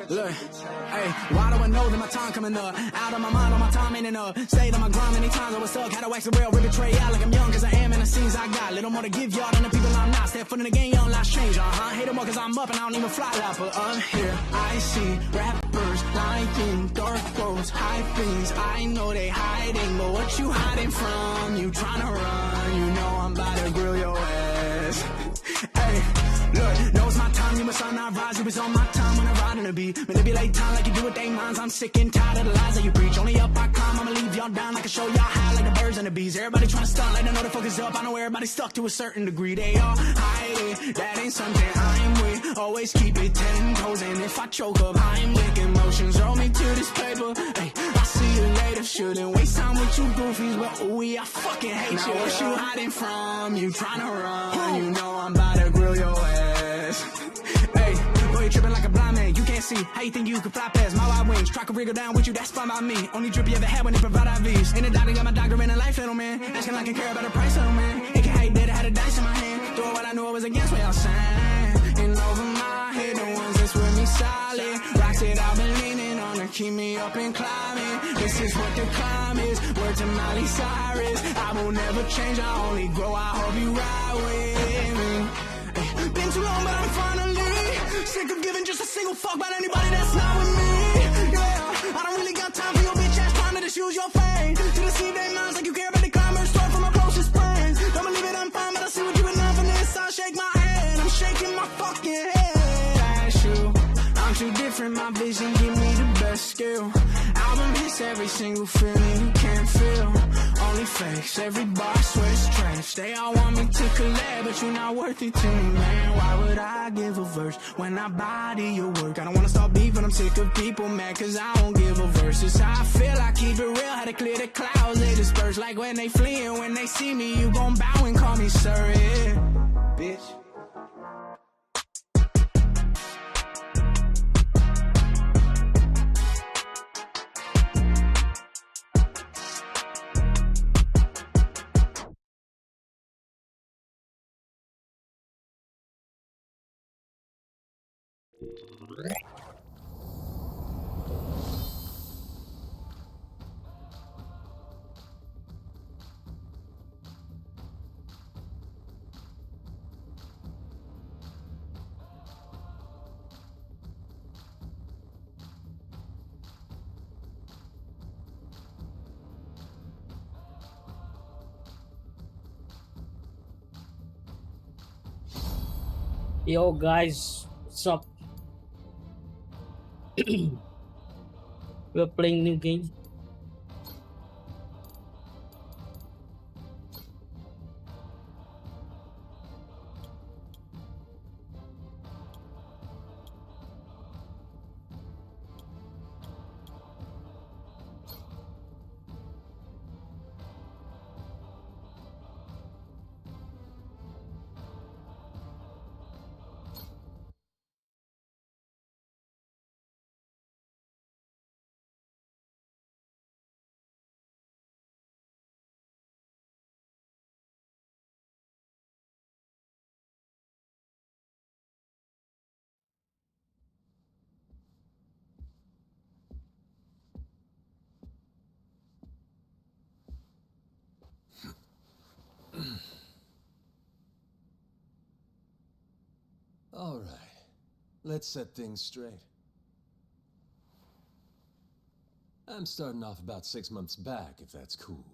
Look, hey, why do I know that my time coming up? Out of my mind, all my time ain't enough. Stayed on my grind many times, I was stuck. Had to wax the rail, rip betray out like I'm young, cause I am, and the scenes I got. Little more to give y'all than the people I'm not. Step foot in the game, young lives change, Hate them more cause I'm up and I don't even fly out. But up here, I see rappers lying, dark roads, high things. I know they hiding, but what you hiding from? You tryna run, you know I'm about to grill your ass. Hey, look, know it's my time, you must not rise. You was on my time when I ride in the beat. Manipulate time like you do with they minds. I'm sick and tired of the lies that you preach. Only up I climb, I'ma leave y'all down. I can show y'all high like the birds and the bees. Everybody tryna stunt like they know the focus up. I know everybody stuck to a certain degree. They all hide it, that ain't something I'm with. Always keep it 10 toes, and if I choke up, I'm lick emotions. Roll me to this paper, hey, I'll see you later. Shouldn't waste time with you goofies, but ooh, I fucking hate now you. What you hiding from? You tryna run, you know I'm about to grill your ass. Hey, boy, you tripping like a blind man. You can't see how you think you can fly past my wide wings. Try to wriggle down with you, that's fine by me. Only drip you ever had when they provide IVs. Ain't a doctor, got my doctor in a life, little man. Asking like I care about the price, little man. It can hate that I had a dice in my hand. Doing what I knew I was against what y'all saying. And over my head, the ones that's with me solid. Rocks that I've been leaning on to keep me up and climbing. This is what the climb is. Word to Miley Cyrus. I will never change, I only grow. I hope you ride with me. Been too long, but I'm finally sick of giving just a single fuck about anybody that's not with me. Yeah, I don't really got time for your bitch ass trying to just use your fame to deceive their minds like you care about the climbers. Start from my closest friends. Don't believe it, I'm fine, but I see what you enough for this. I shake my head, I'm shaking my fucking head at you. I'm too different, my vision give me the best skill. Album hits every single feeling you can't feel. Only fakes, every bar swears trash. They all want me to collab, but you're not worth it to me, man. Why would I give a verse when I body your work? I don't wanna start beef, but I'm sick of people mad cause I won't give a verse. It's how I feel, I keep it real. How to clear the clouds, they disperse. Like when they flee and when they see me, you gon' bow and call me sir, yeah. Bitch. Yo guys, what's up? We're playing new game. All right, let's set things straight. I'm starting off about 6 months back, if that's cool.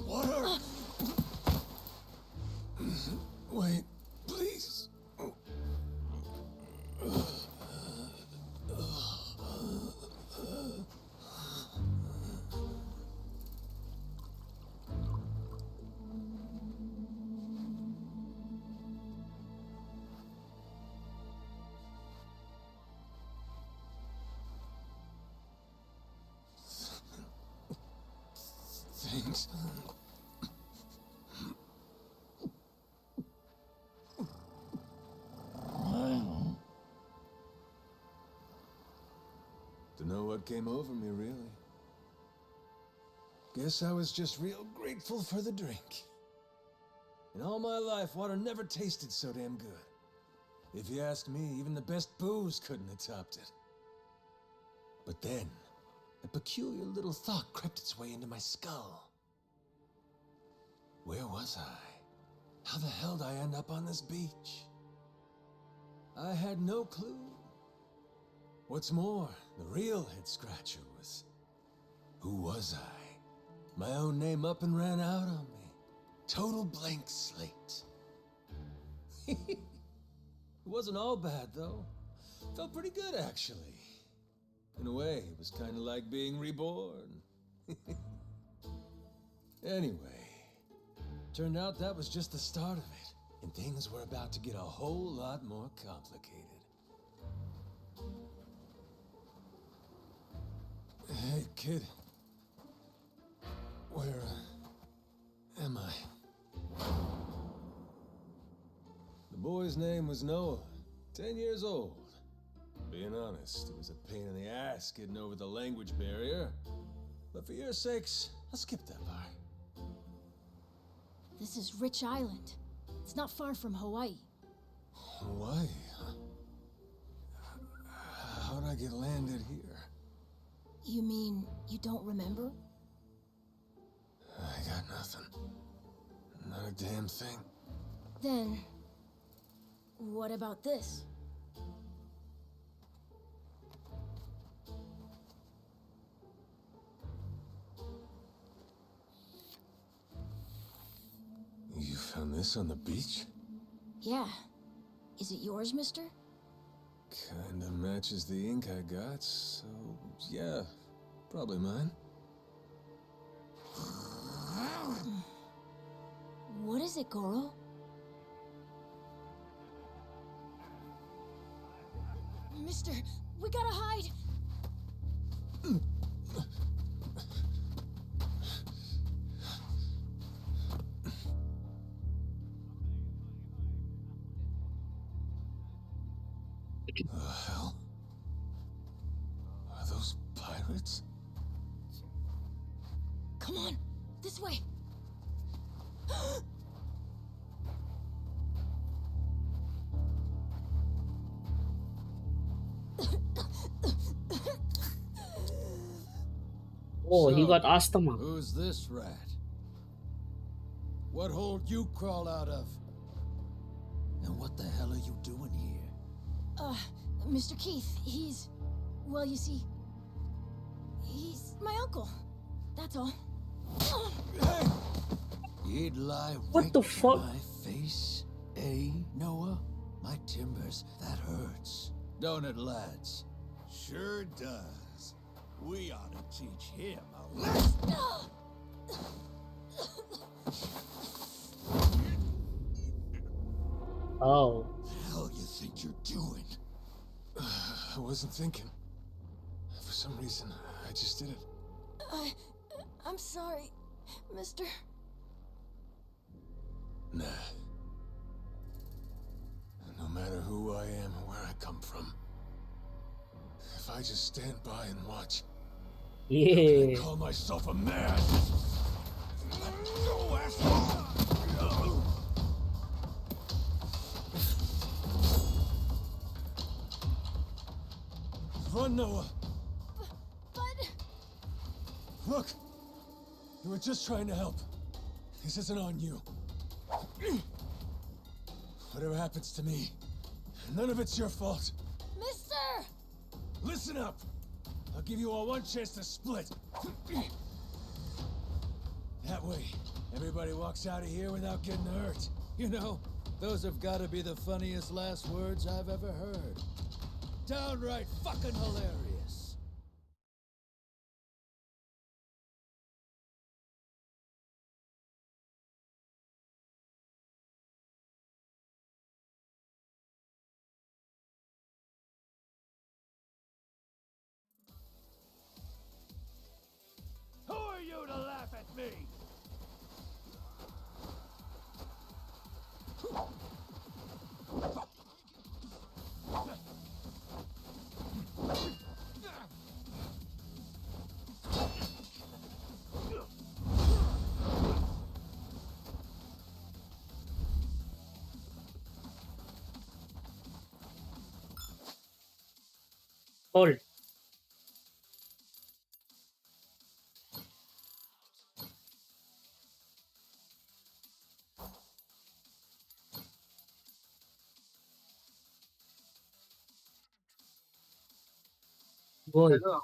Water! Wait, please. Thanks. Dunno what came over me, really. Guess I was just real grateful for the drink. In all my life, water never tasted so damn good. If you ask me, even the best booze couldn't have topped it. But then, a peculiar little thought crept its way into my skull. Where was I? How the hell did I end up on this beach? I had no clue. What's more, the real head scratcher was, who was I? My own name up and ran out on me. Total blank slate. It wasn't all bad, though. Felt pretty good, actually. In a way, it was kind of like being reborn. Anyway, turned out that was just the start of it, and things were about to get a whole lot more complicated. Hey, kid. Where, am I? The boy's name was Noah, 10 years old. Being honest, it was a pain in the ass getting over the language barrier. But for your sakes, I'll skip that part. This is Rich Island. It's not far from Hawaii. Hawaii, huh? How'd I get landed here? You mean you don't remember? I got nothing. Not a damn thing. Then, what about this? You found this on the beach? Yeah. Is it yours, mister? Kinda matches the ink I got, so yeah, probably mine. What is it, Goro? Mister, we gotta hide! The hell? Are those pirates? Come on, this way! Oh, he So, got asthma. Who's this rat? What hole you crawl out of? And what the hell are you doing here? Mr. Keith, well, you see, he's my uncle. That's all. Hey! You'd lie What right the to fuck? my face, eh, Noah? My timbers, that hurts. Don't it, lads? Sure does. We ought to teach him a lesson. Oh. The hell you think you're doing? I wasn't thinking. For some reason, I just did it. I'm sorry, mister. Nah. No matter who I am or where I come from, if I just stand by and watch, I Yeah. call myself a man. Go, asshole! Run, Noah! But... Look! You were just trying to help. This isn't on you. Whatever happens to me, none of it's your fault. Mister! Listen up! I'll give you all one chance to split. That way, everybody walks out of here without getting hurt. You know, those have got to be the funniest last words I've ever heard. Downright fucking hilarious. Who are you to laugh at me? Hold. Goal.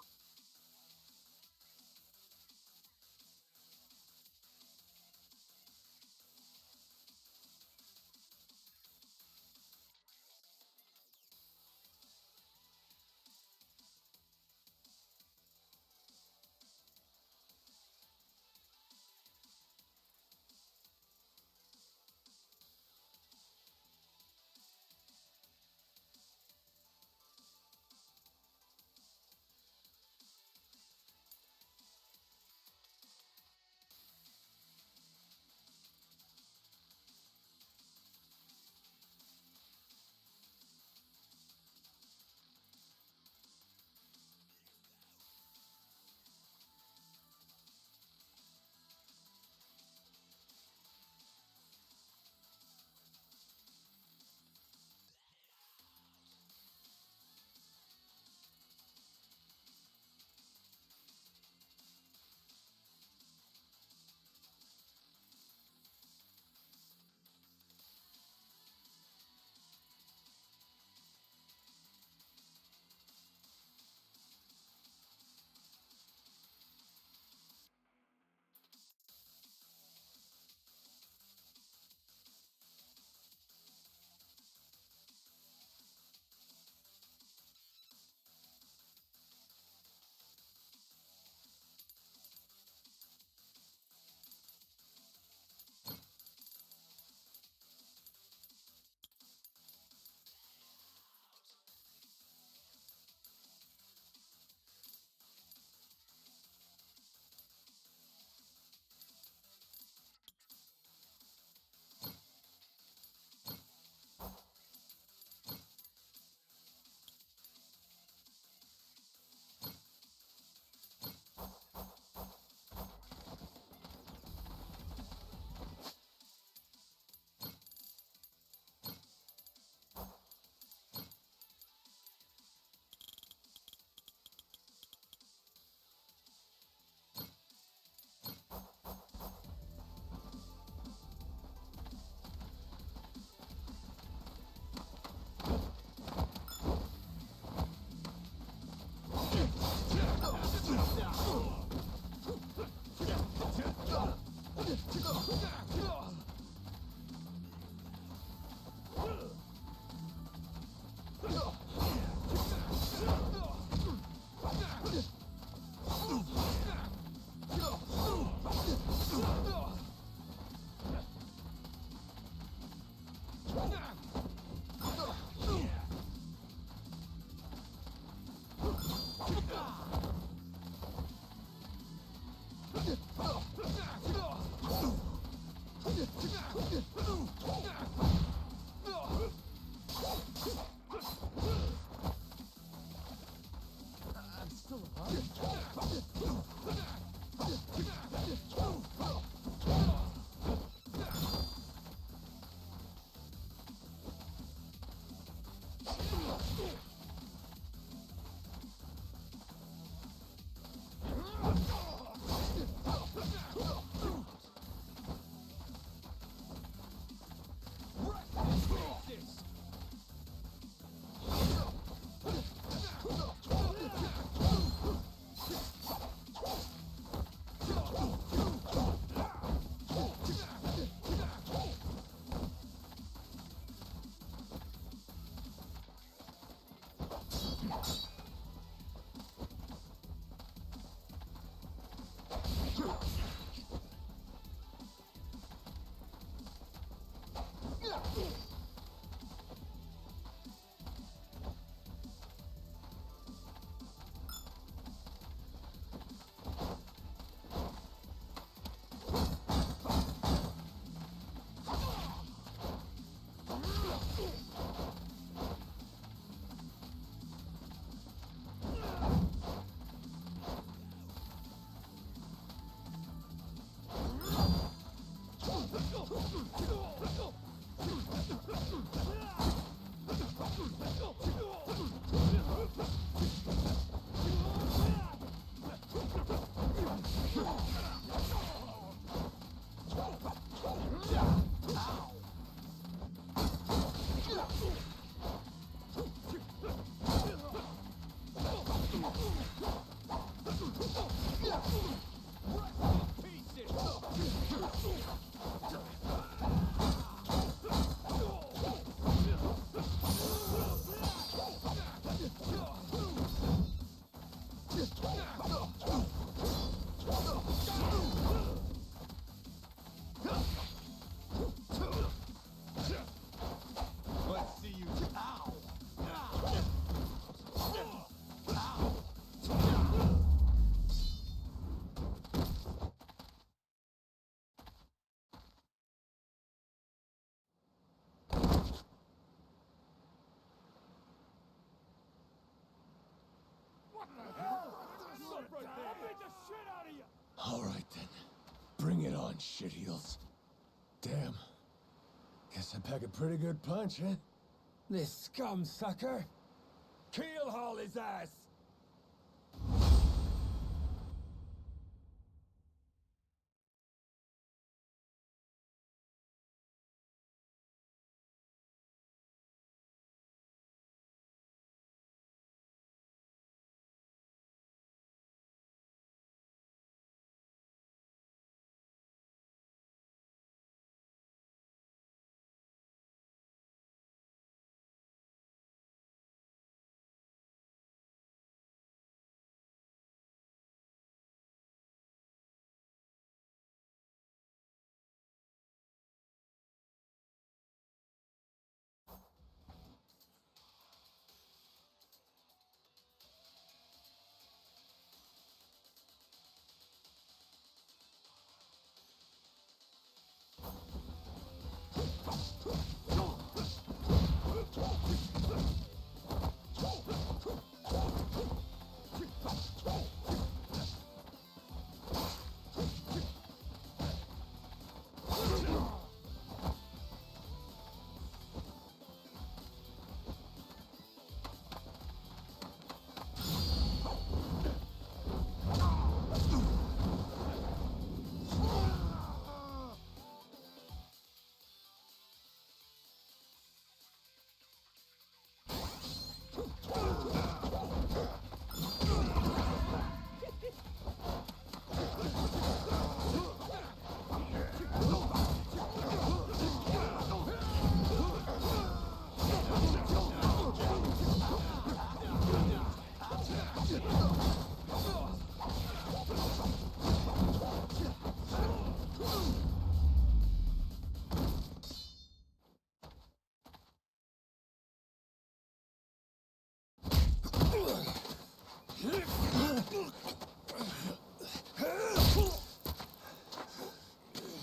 All right then. Bring it on, shitheels. Damn. Guess I pack a pretty good punch, huh? This scum sucker! Keelhaul his ass!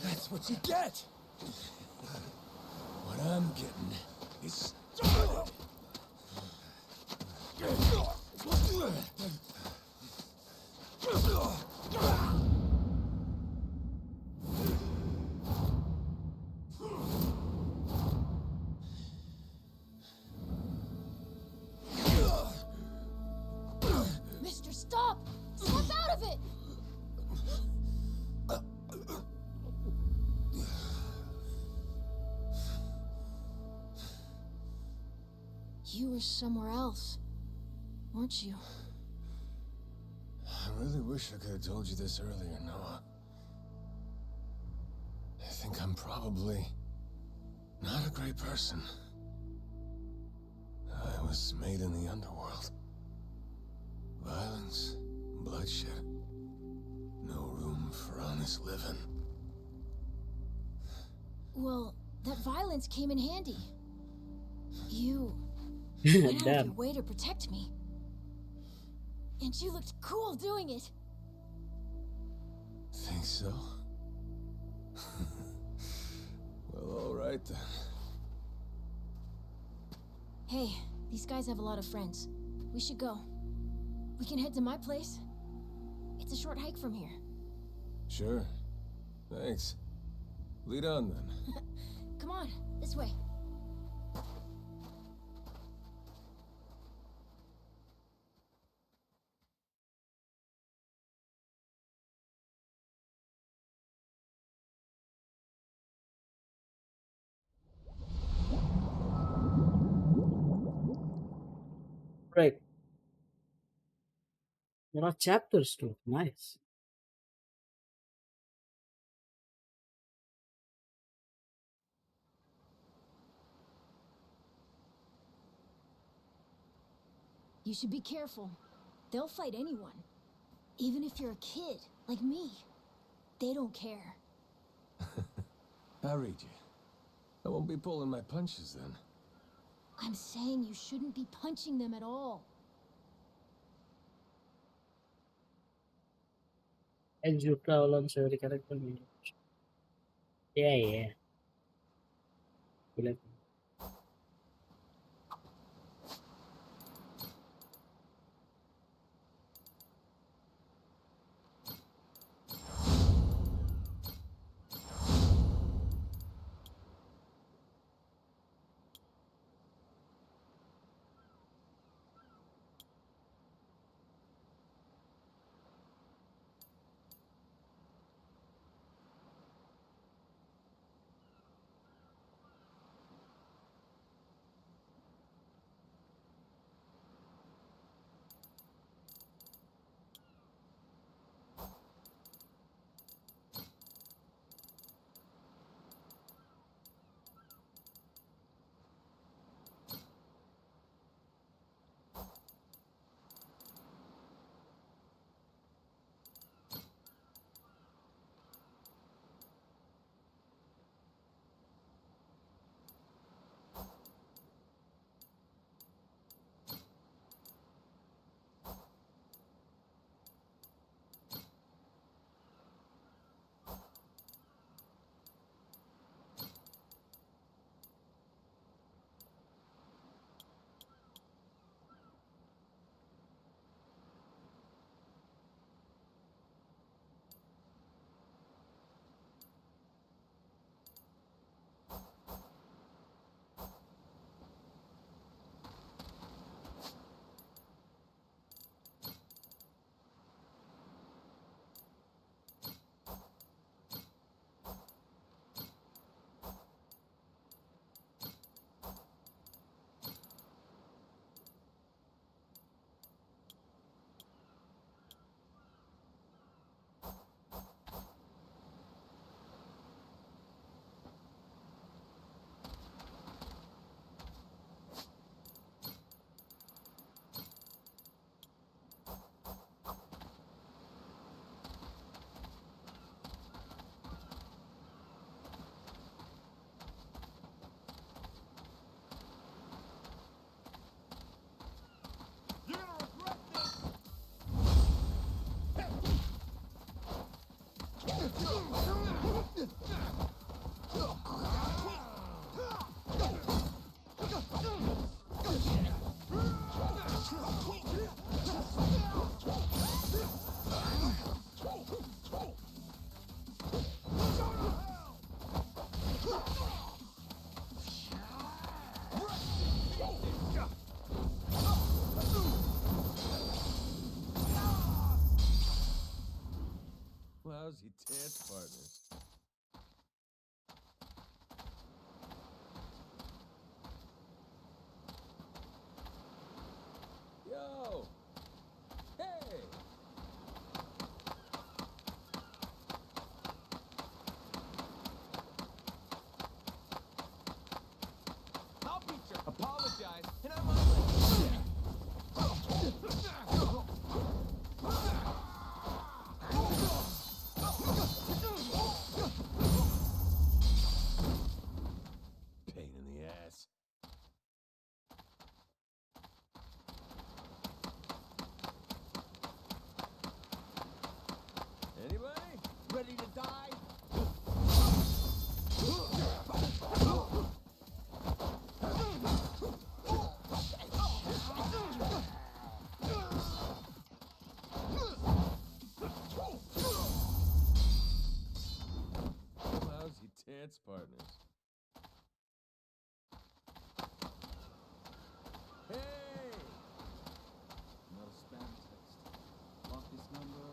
That's what you get! What I'm getting is started! Mister, stop! Snap out of it! You were somewhere else, weren't you? I really wish I could have told you this earlier, Noah. I think I'm probably not a great person. I was made in the underworld. Violence, bloodshed, no room for this living. Well, that violence came in handy. You went out of your Damn. way to protect me. And you looked cool doing it. Think so? Well, all right then. Hey, these guys have a lot of friends. We should go. We can head to my place. It's a short hike from here. Sure. Thanks. Lead on then. Come on, this way. Right. There are chapters too. Nice. You should be careful. They'll fight anyone. Even if you're a kid, like me. They don't care. I'll read you. I won't be pulling my punches then. I'm saying you shouldn't be punching them at all. As you travel on every character. Yeah, yeah. Like, Lousy dance partners. Yo! Hey! I'll beat you. Apologize, and I'm on my way. die? Lousy dance partners. Hey! Not a spam text. Block this number,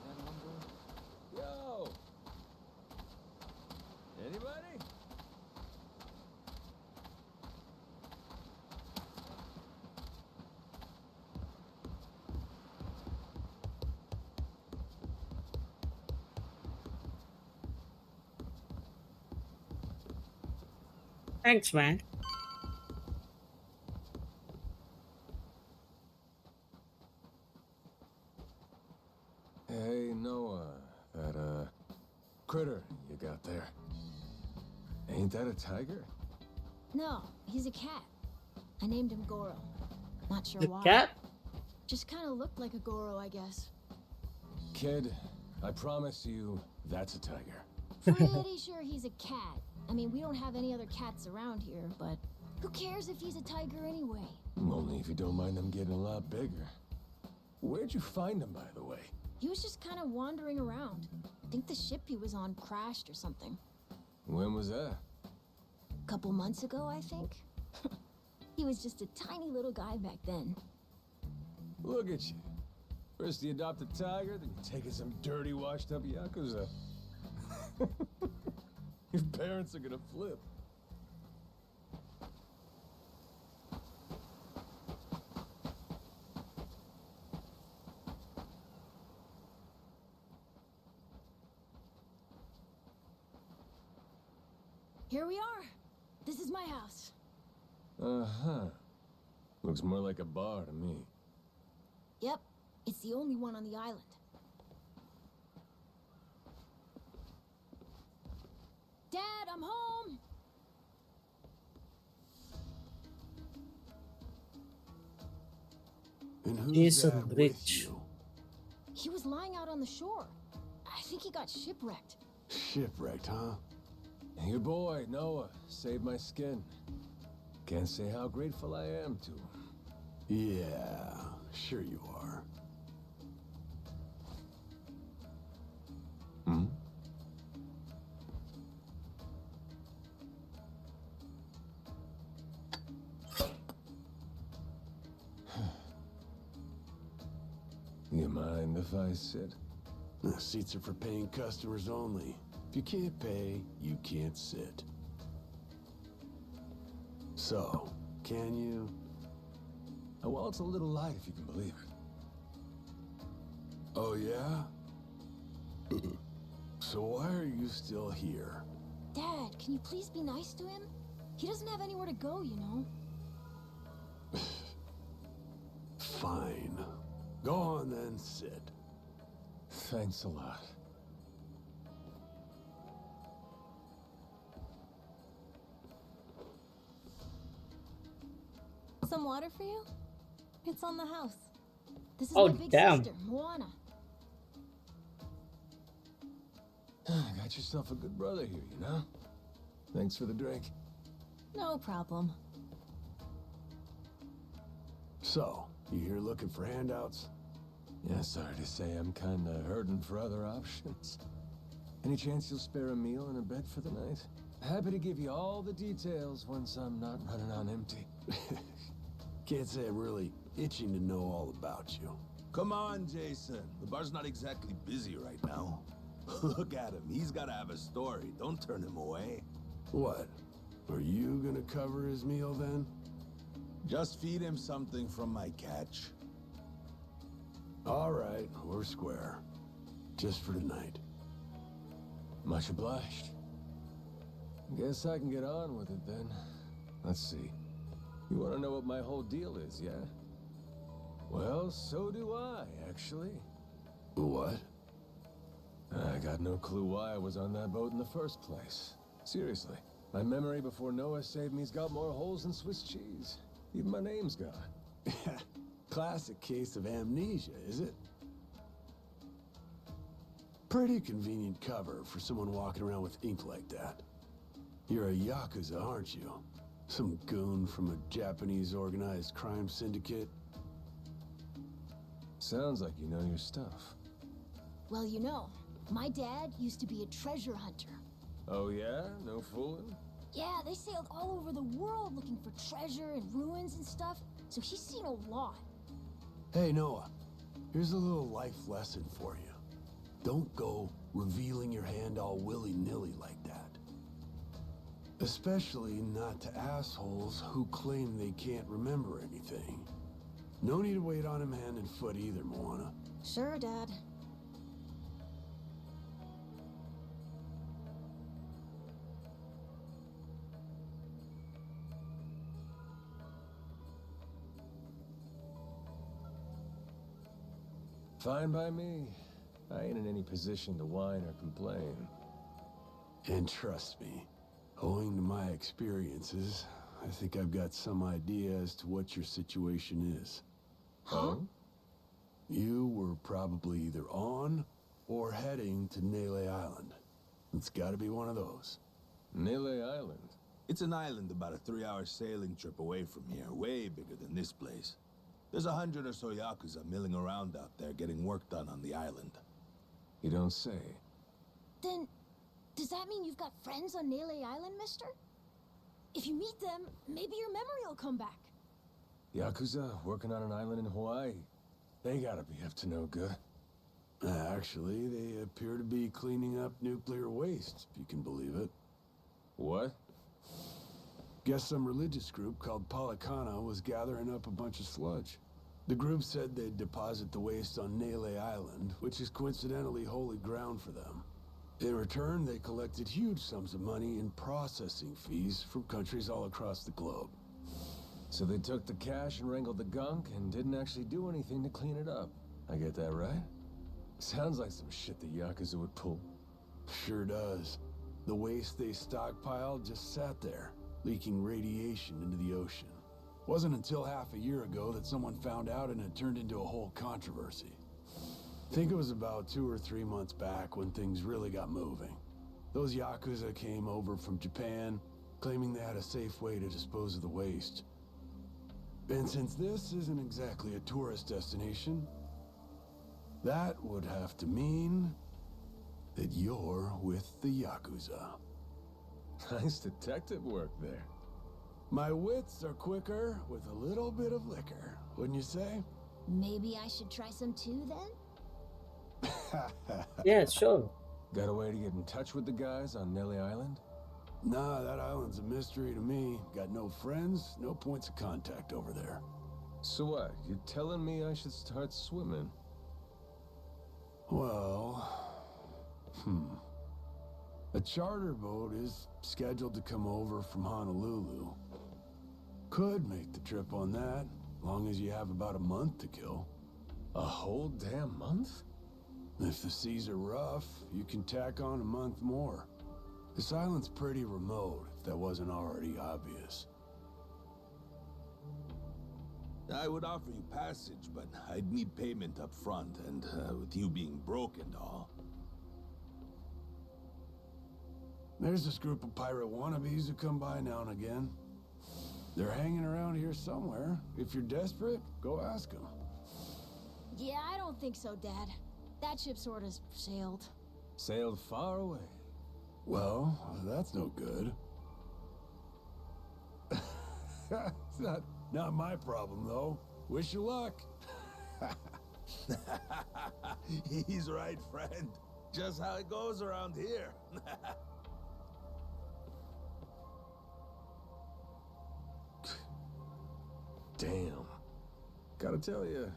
that number. Yo! Anybody? Thanks, man. Hey, Noah. That, critter you got there. Ain't that a tiger? No, he's a cat. I named him Goro. Not sure The why. cat? Just kind of looked like a Goro, I guess. Kid, I promise you, that's a tiger. Pretty sure he's a cat. I mean, we don't have any other cats around here, but who cares if he's a tiger anyway? Only if you don't mind them getting a lot bigger. Where'd you find him, by the way? He was just kind of wandering around. I think the ship he was on crashed or something. When was that? Couple months ago, I think. He was just a tiny little guy back then. Look at you. First you adopt a tiger, then you're taking some dirty, washed-up Yakuza. Your parents are gonna flip. Here we are. This is my house. Uh-huh. Looks more like a bar to me. Yep, it's the only one on the island. Dad, I'm home! And who's Jason that with Rich. you? He was lying out on the shore. I think he got shipwrecked. Shipwrecked, huh? Your boy, Noah, saved my skin. Can't say how grateful I am to him. Yeah, sure you are. Hmm? You mind if I sit? The seats are for paying customers only. If you can't pay, you can't sit. So, can you? Well, it's a little light if you can believe it. Oh, yeah? So why are you still here? Dad, can you please be nice to him? He doesn't have anywhere to go, you know. Fine. Go on then, sit. Thanks a lot. Some water for you? It's on the house. This is Oh, my big damn. sister, Moana. Got yourself a good brother here, you know? Thanks for the drink. No problem. So, you here looking for handouts? Yeah, sorry to say I'm kinda hurting for other options. Any chance you'll spare a meal and a bed for the night? Happy to give you all the details once I'm not running on empty. Can't say I'm really itching to know all about you. Come on, Jason. The bar's not exactly busy right now. Look at him. He's gotta have a story. Don't turn him away. What? Are you gonna cover his meal then? Just feed him something from my catch. All right, we're square. Just for tonight. Much obliged. Guess I can get on with it then. Let's see. You want to know what my whole deal is, yeah? Well, so do I, actually. What? I got no clue why I was on that boat in the first place. Seriously. My memory before Noah saved me's got more holes than Swiss cheese. Even my name's gone. Classic case of amnesia, is it? Pretty convenient cover for someone walking around with ink like that. You're a Yakuza, aren't you? Some goon from a Japanese organized crime syndicate? Sounds like you know your stuff. Well, you know, my dad used to be a treasure hunter. Oh yeah? No fooling? Yeah, they sailed all over the world looking for treasure and ruins and stuff, so he's seen a lot. Hey, Noah. Here's a little life lesson for you. Don't go revealing your hand all willy-nilly like that. Especially not to assholes who claim they can't remember anything. No need to wait on him hand and foot either, Moana. Sure, Dad. Fine by me. I ain't in any position to whine or complain. And trust me, owing to my experiences, I think I've got some idea as to what your situation is. Huh? You were probably either on or heading to Nele Island. It's gotta be one of those. Nele Island? It's an island about a 3-hour sailing trip away from here, way bigger than this place. There's 100 or so Yakuza milling around out there getting work done on the island. You don't say. Then, does that mean you've got friends on Nele Island, mister? If you meet them, maybe your memory will come back. Yakuza working on an island in Hawaii. They gotta be up to no good. Actually, they appear to be cleaning up nuclear waste, if you can believe it. What? Guess some religious group called Policana was gathering up a bunch of sludge. The group said they'd deposit the waste on Nele Island, which is coincidentally holy ground for them. In return, they collected huge sums of money in processing fees from countries all across the globe. So they took the cash and wrangled the gunk and didn't actually do anything to clean it up. I get that right? Sounds like some shit the Yakuza would pull. Sure does. The waste they stockpiled just sat there, leaking radiation into the ocean. Wasn't until half a year ago that someone found out and it turned into a whole controversy. Think it was about 2 or 3 months back when things really got moving. Those Yakuza came over from Japan, claiming they had a safe way to dispose of the waste. And since this isn't exactly a tourist destination, that would have to mean that you're with the Yakuza. Nice detective work there. My wits are quicker with a little bit of liquor, wouldn't you say? Maybe I should try some too, then? Yeah, sure. Got a way to get in touch with the guys on Nele Island? Nah, that island's a mystery to me. Got no friends, no points of contact over there. So what? You're telling me I should start swimming? Well... A charter boat is scheduled to come over from Honolulu. Could make the trip on that, long as you have about a month to kill. A whole damn month? If the seas are rough, you can tack on a month more. This island's pretty remote, if that wasn't already obvious. I would offer you passage, but I'd need payment up front, and with you being broke and all. There's this group of pirate wannabes who come by now and again. They're hanging around here somewhere. If you're desperate, go ask them. Yeah, I don't think so, Dad. That ship sort of sailed. Sailed far away. Well, that's no good. It's not my problem, though. Wish you luck. He's right, friend. Just how it goes around here. Damn. Gotta tell you,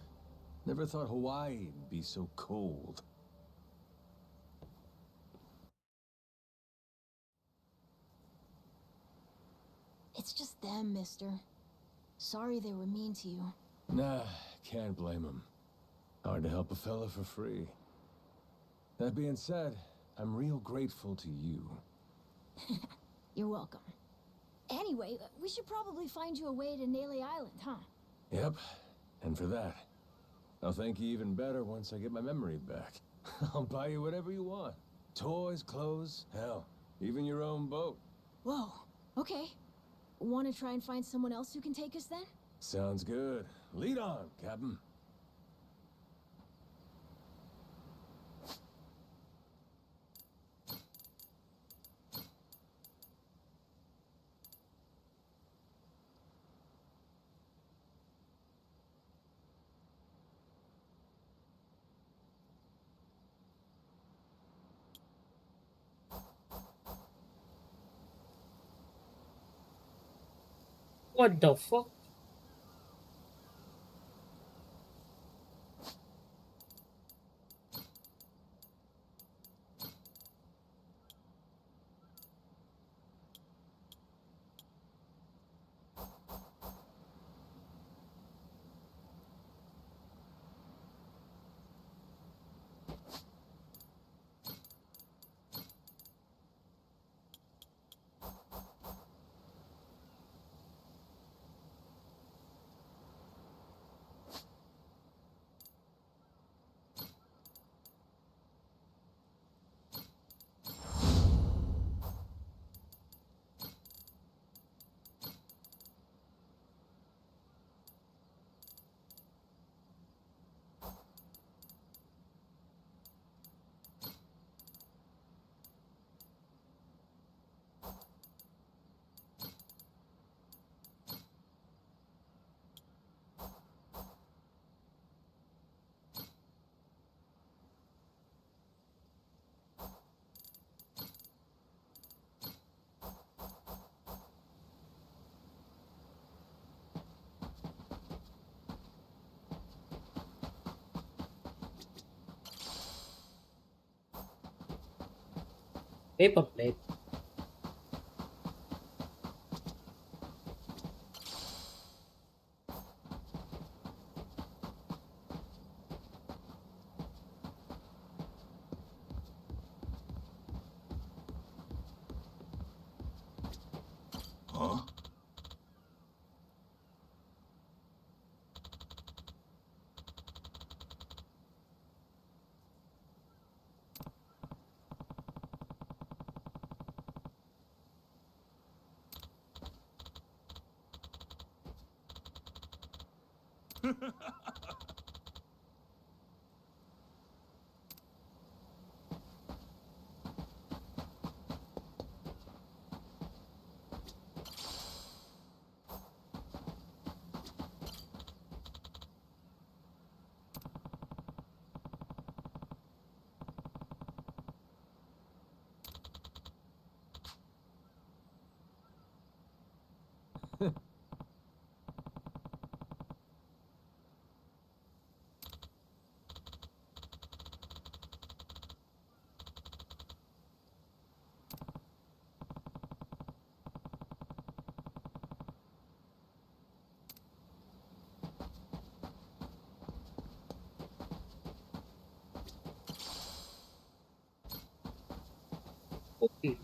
never thought Hawaii'd be so cold. It's just them, mister. Sorry they were mean to you. Nah, can't blame him. Hard to help a fella for free. That being said, I'm real grateful to you. You're welcome. Anyway, we should probably find you a way to Nele Island, huh? Yep, and for that, I'll thank you even better once I get my memory back. I'll buy you whatever you want. Toys, clothes, hell, even your own boat. Whoa, okay. Want to try and find someone else who can take us then? Sounds good. Lead on, Captain. What the fuck? Paper plate. Huh? Okay.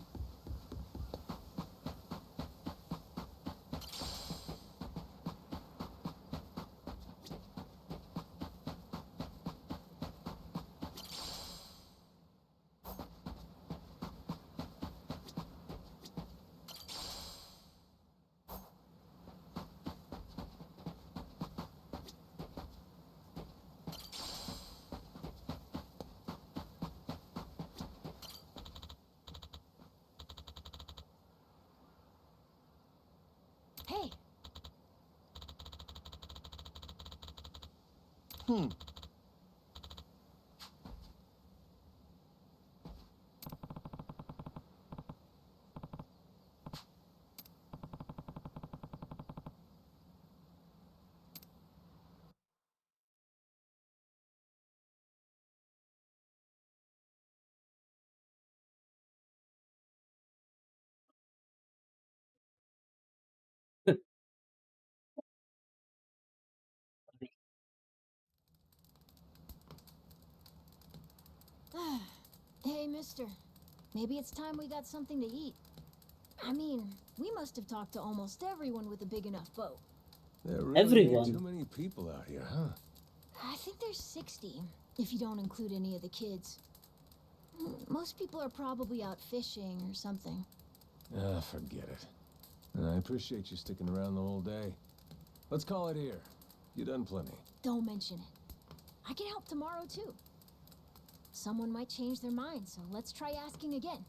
Hey, hey, mister. Maybe it's time we got something to eat. I mean, we must have talked to almost everyone with a big enough boat. There really ain't Everyone. too many people out here, huh? I think there's 60. if you don't include any of the kids. Most people are probably out fishing or something. Ah, forget it. I appreciate you sticking around the whole day. Let's call it here. You done plenty. Don't mention it. I can help tomorrow, too. Someone might change their mind, so let's try asking again.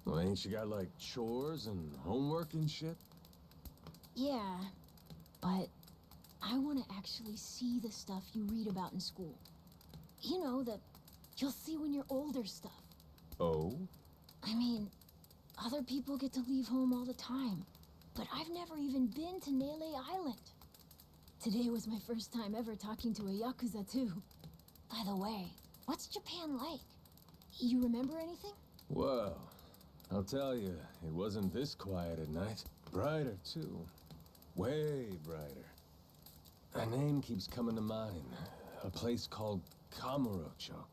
Well, ain't you got, like, chores and homework and shit? Yeah, but I want to actually see the stuff you read about in school. You know, the you'll see when you're older stuff. Oh? I mean, other people get to leave home all the time, but I've never even been to Nele Island. Today was my first time ever talking to a Yakuza, too. By the way, what's Japan like? You remember anything? Well, I'll tell you, it wasn't this quiet at night. Brighter, too. Way brighter. A name keeps coming to mind. A place called Kamurocho.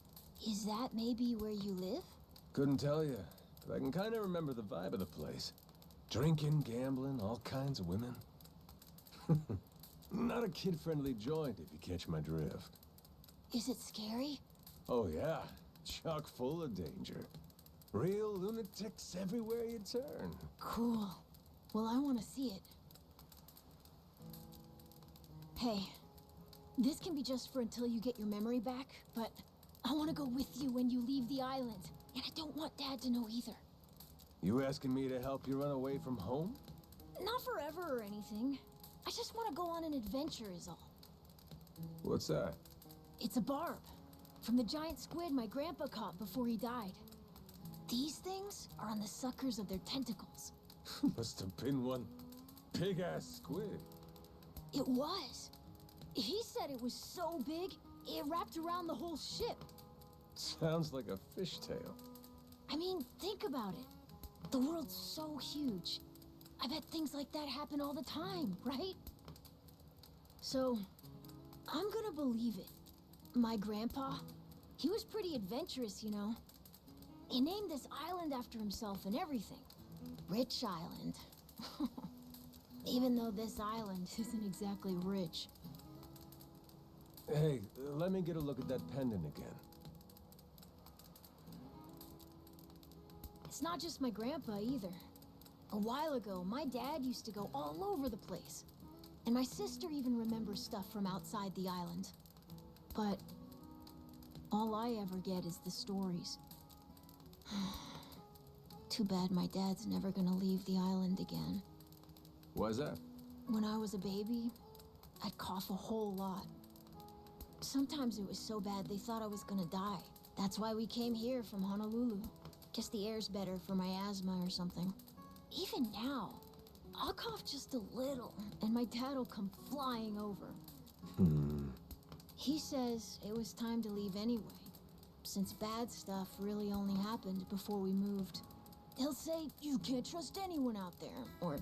Is that maybe where you live? Couldn't tell you, but I can kind of remember the vibe of the place. Drinking, gambling, all kinds of women. Not a kid-friendly joint, if you catch my drift. Is it scary? Oh yeah, chock full of danger. Real lunatics everywhere you turn. Cool. Well, I want to see it. Hey, this can be just for until you get your memory back, but I want to go with you when you leave the island. And I don't want Dad to know either. You asking me to help you run away from home? Not forever or anything. I just want to go on an adventure is all. What's that? It's a barb. From the giant squid my grandpa caught before he died. These things are on the suckers of their tentacles. Must have been one big-ass squid. It was. He said it was so big, it wrapped around the whole ship. Sounds like a fishtail. I mean, think about it. The world's so huge. I bet things like that happen all the time, right? So, I'm gonna believe it. My grandpa, he was pretty adventurous, you know. He named this island after himself and everything. Rich Island. Even though this island isn't exactly rich. Hey, let me get a look at that pendant again. It's not just my grandpa either. A while ago, my dad used to go all over the place. And my sister even remembers stuff from outside the island. But all I ever get is the stories. Too bad my dad's never gonna leave the island again. Why's that? When I was a baby, I'd cough a whole lot. Sometimes it was so bad they thought I was gonna die. That's why we came here from Honolulu. Guess the air's better for my asthma or something. Even now, I'll cough just a little, and my dad'll come flying over. He says it was time to leave anyway, since bad stuff really only happened before we moved. He'll say, you can't trust anyone out there, or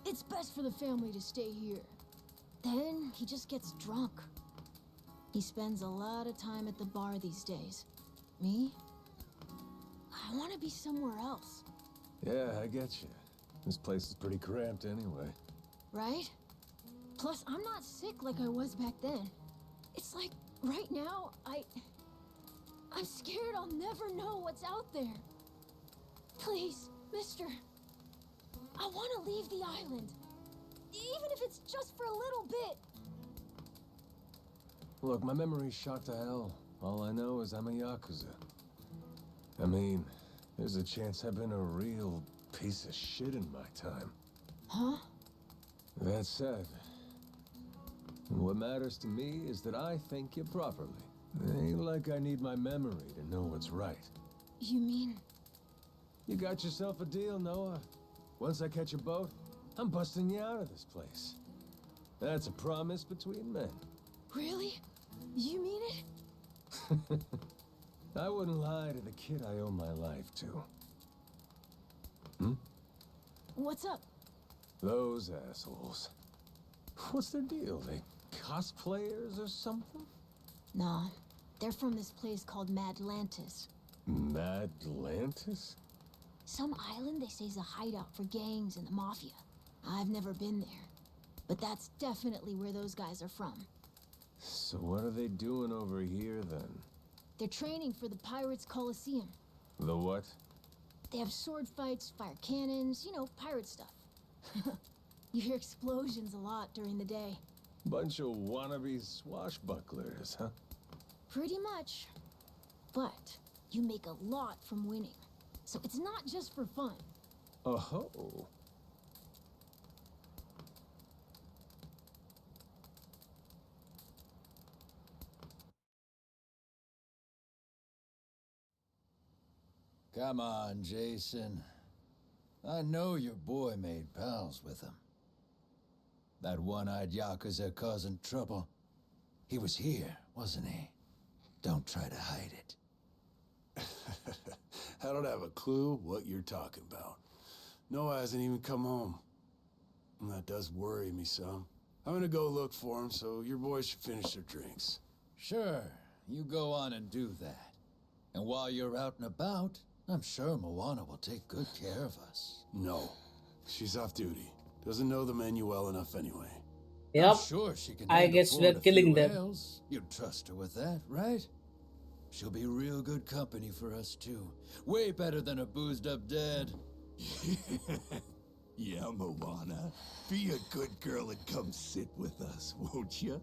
it's best for the family to stay here. Then he just gets drunk. He spends a lot of time at the bar these days. Me? I want to be somewhere else. Yeah, I get you. This place is pretty cramped anyway. Right? Plus, I'm not sick like I was back then. It's like, right now, I'm scared I'll never know what's out there. Please, mister. I want to leave the island. Even if it's just for a little bit. Look, my memory's shot to hell. All I know is I'm a Yakuza. I mean, there's a chance I've been a real piece of shit in my time. Huh? That said, what matters to me is that I think you properly. Ain't like I need my memory to know what's right. You mean? You got yourself a deal, Noah. Once I catch a boat, I'm busting you out of this place. That's a promise between men. Really? You mean it? I wouldn't lie to the kid I owe my life to. What's up? Those assholes. What's their deal? They cosplayers or something? Nah, they're from this place called Madlantis. Madlantis? Some island they say is a hideout for gangs and the mafia. I've never been there, but that's definitely where those guys are from. So what are they doing over here then? They're training for the Pirates Coliseum. The what? They have sword fights, fire cannons, you know, pirate stuff. You hear explosions a lot during the day. Bunch of wannabe swashbucklers, huh? Pretty much. But you make a lot from winning. So it's not just for fun. Oh. Come on, Jason. I know your boy made pals with him. That one-eyed Yakuza causing trouble. He was here, wasn't he? Don't try to hide it. I don't have a clue what you're talking about. Noah hasn't even come home. And that does worry me some. I'm gonna go look for him, so your boys should finish their drinks. Sure, you go on and do that. And while you're out and about, I'm sure Moana will take good care of us. No. She's off duty. Doesn't know the menu well enough anyway. Yep. I'm sure she can I guess we're killing them. ales. You'd trust her with that, right? She'll be real good company for us, too. Way better than a boozed-up dad. Yeah, Moana. Be a good girl and come sit with us, won't you?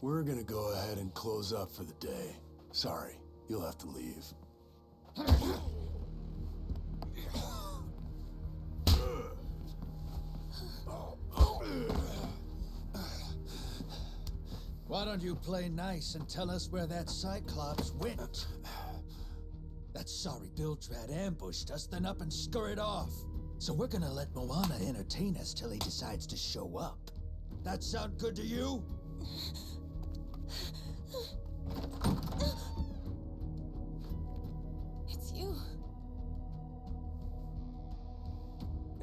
We're gonna go ahead and close up for the day. Sorry, you'll have to leave. Why don't you play nice and tell us where that Cyclops went? That sorry Biltrad ambushed us, then up and scurried off. So we're gonna let Moana entertain us till he decides to show up. That sound good to you? It's you.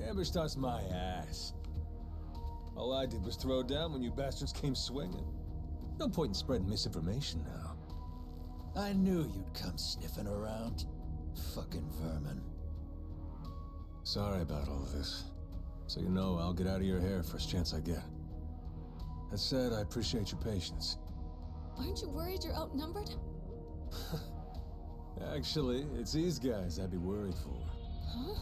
Ambushed us my ass. All I did was throw down when you bastards came swinging. No point in spreading misinformation now. I knew you'd come sniffing around. Fucking vermin. Sorry about all of this. So you know, I'll get out of your hair first chance I get. That said, I appreciate your patience. Aren't you worried you're outnumbered? Actually, it's these guys I'd be worried for. Huh?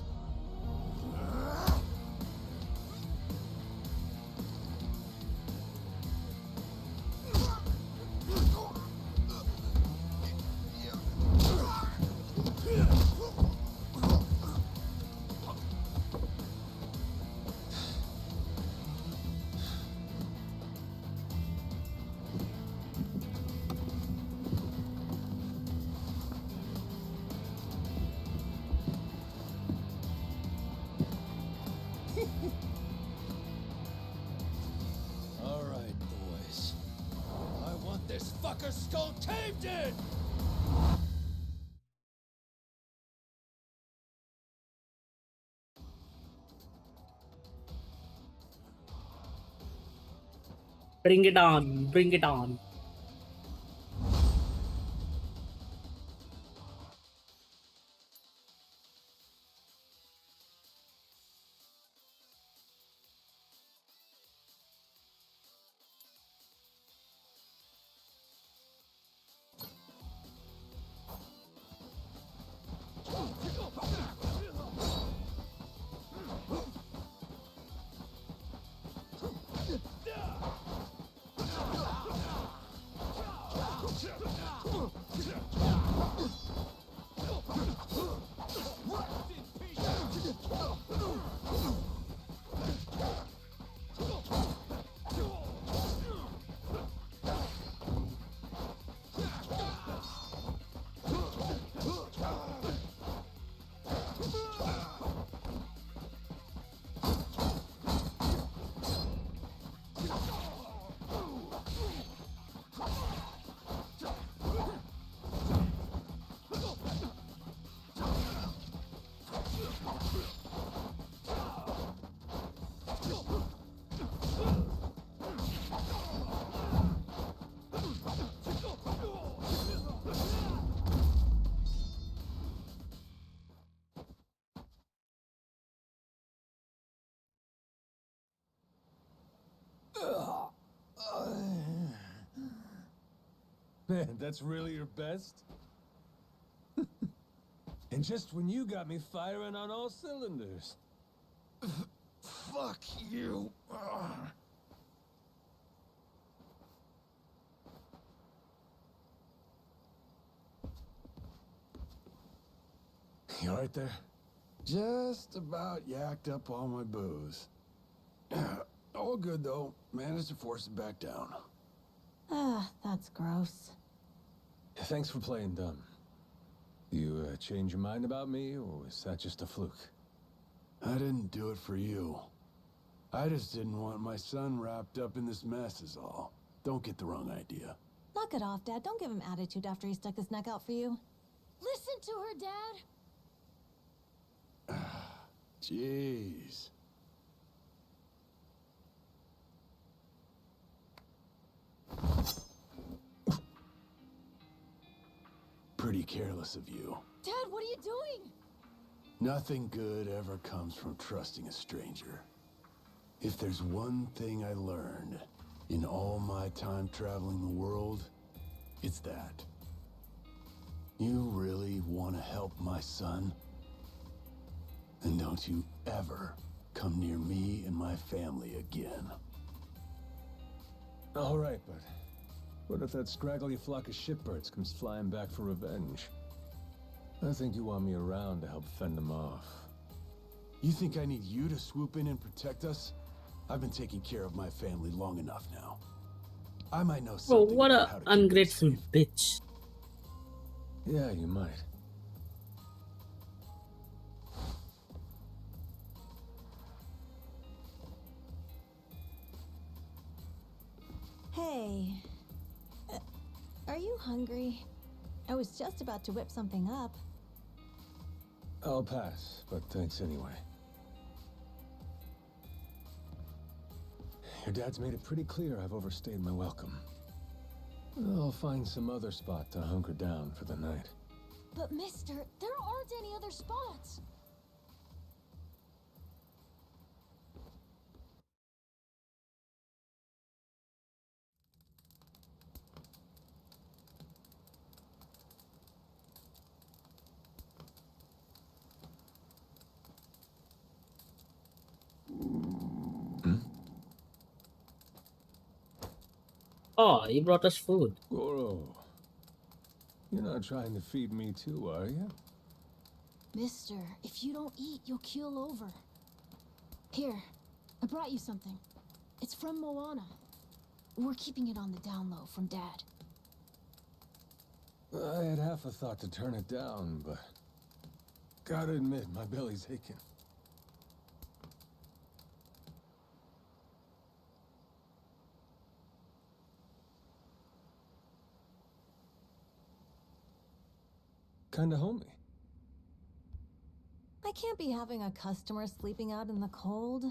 All right, boys. I want this fucker's skull caved in! Bring it on, bring it on. Man, that's really your best? And just when you got me firing on all cylinders. Fuck you. Ugh. You alright there? Just about yacked up all my booze. All good, though. Managed to force it back down. Ah, that's gross. Thanks for playing dumb. You change your mind about me, or was that just a fluke? I didn't do it for you. I just didn't want my son wrapped up in this mess is all. Don't get the wrong idea. Knock it off, Dad. Don't give him attitude after he stuck his neck out for you. Listen to her, Dad. Jeez. Pretty careless of you. Dad, what are you doing? Nothing good ever comes from trusting a stranger. If there's one thing I learned in all my time traveling the world, it's that. You really want to help my son? Then don't you ever come near me and my family again. All right, but what if that scraggly flock of shitbirds comes flying back for revenge? I think you want me around to help fend them off. You think I need you to swoop in and protect us? I've been taking care of my family long enough now. I might know Bro, something what about a how to keep them ungrateful safe. bitch. Yeah, you might. Hey. Are you hungry? I was just about to whip something up. I'll pass, but thanks anyway. Your dad's made it pretty clear I've overstayed my welcome. I'll find some other spot to hunker down for the night. But mister, there aren't any other spots. Oh, he brought us food. Goro, you're not trying to feed me too, are you? Mister, if you don't eat, you'll keel over. Here, I brought you something. It's from Moana. We're keeping it on the down low from Dad. I had half a thought to turn it down, but gotta admit, my belly's aching. Kinda homey. I can't be having a customer sleeping out in the cold.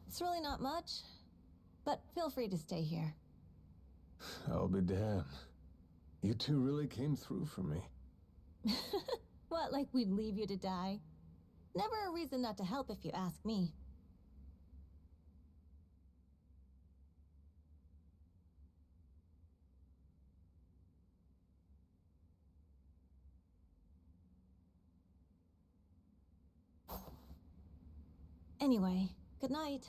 It's really not much, but feel free to stay here. I'll be damned. You two really came through for me. What, like we'd leave you to die? Never a reason not to help if you ask me. Anyway, good night.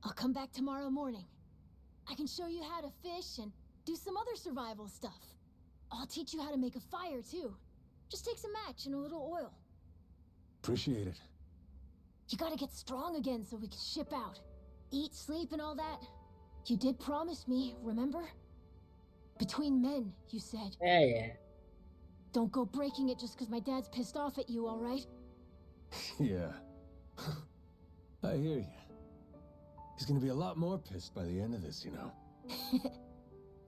I'll come back tomorrow morning. I can show you how to fish and do some other survival stuff. I'll teach you how to make a fire, too. Just takes a match and a little oil. Appreciate it. You gotta get strong again so we can ship out. Eat, sleep, and all that. You did promise me, remember? Between men, you said. Yeah. Don't go breaking it just because my dad's pissed off at you, all right? Yeah. I hear you. He's gonna be a lot more pissed by the end of this, you know.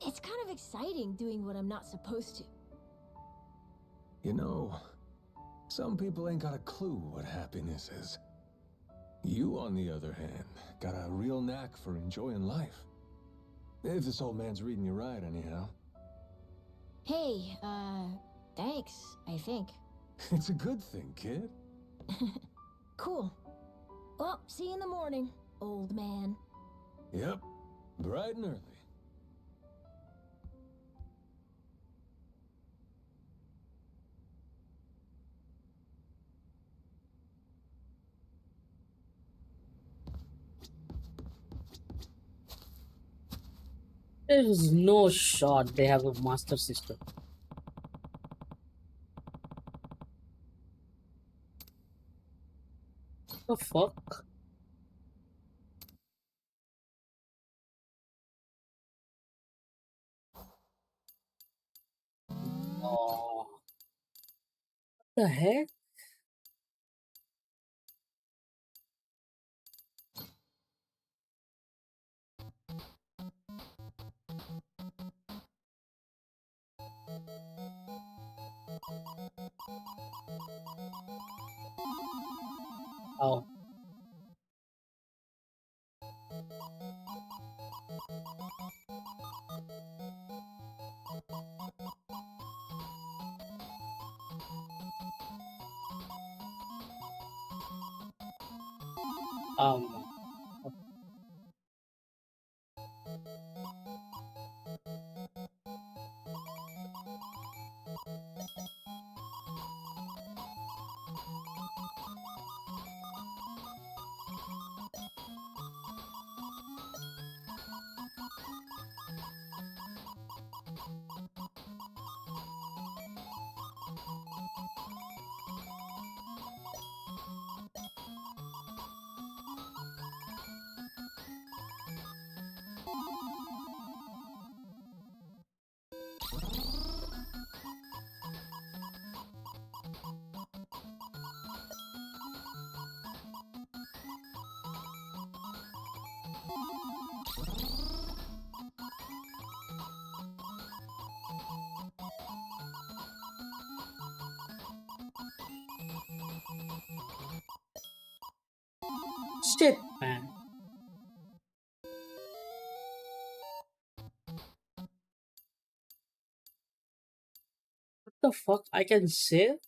It's kind of exciting doing what I'm not supposed to. You know, some people ain't got a clue what happiness is. You, on the other hand, got a real knack for enjoying life. If this old man's reading you right, anyhow. Hey, thanks, I think. It's a good thing, kid. Cool. Well, see you in the morning, old man. Yep, bright and early. There is no shot they have a master system. The fuck? Oh, what the heck? Oh, um, shit, man. What the fuck? I can save?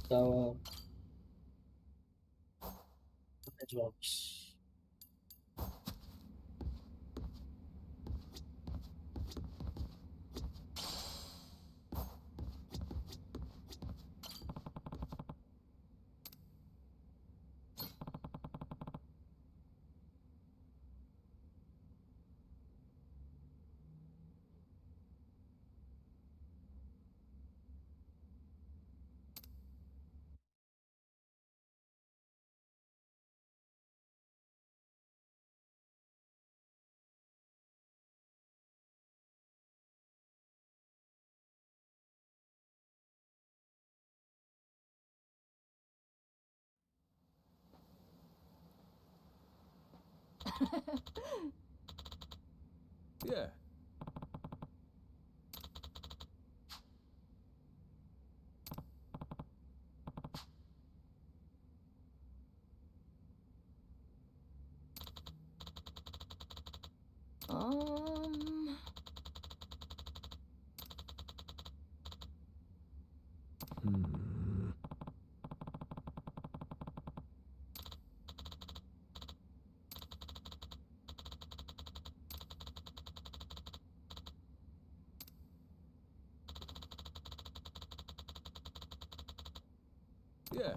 So, it works. Yeah. Um, Hmm. Yeah.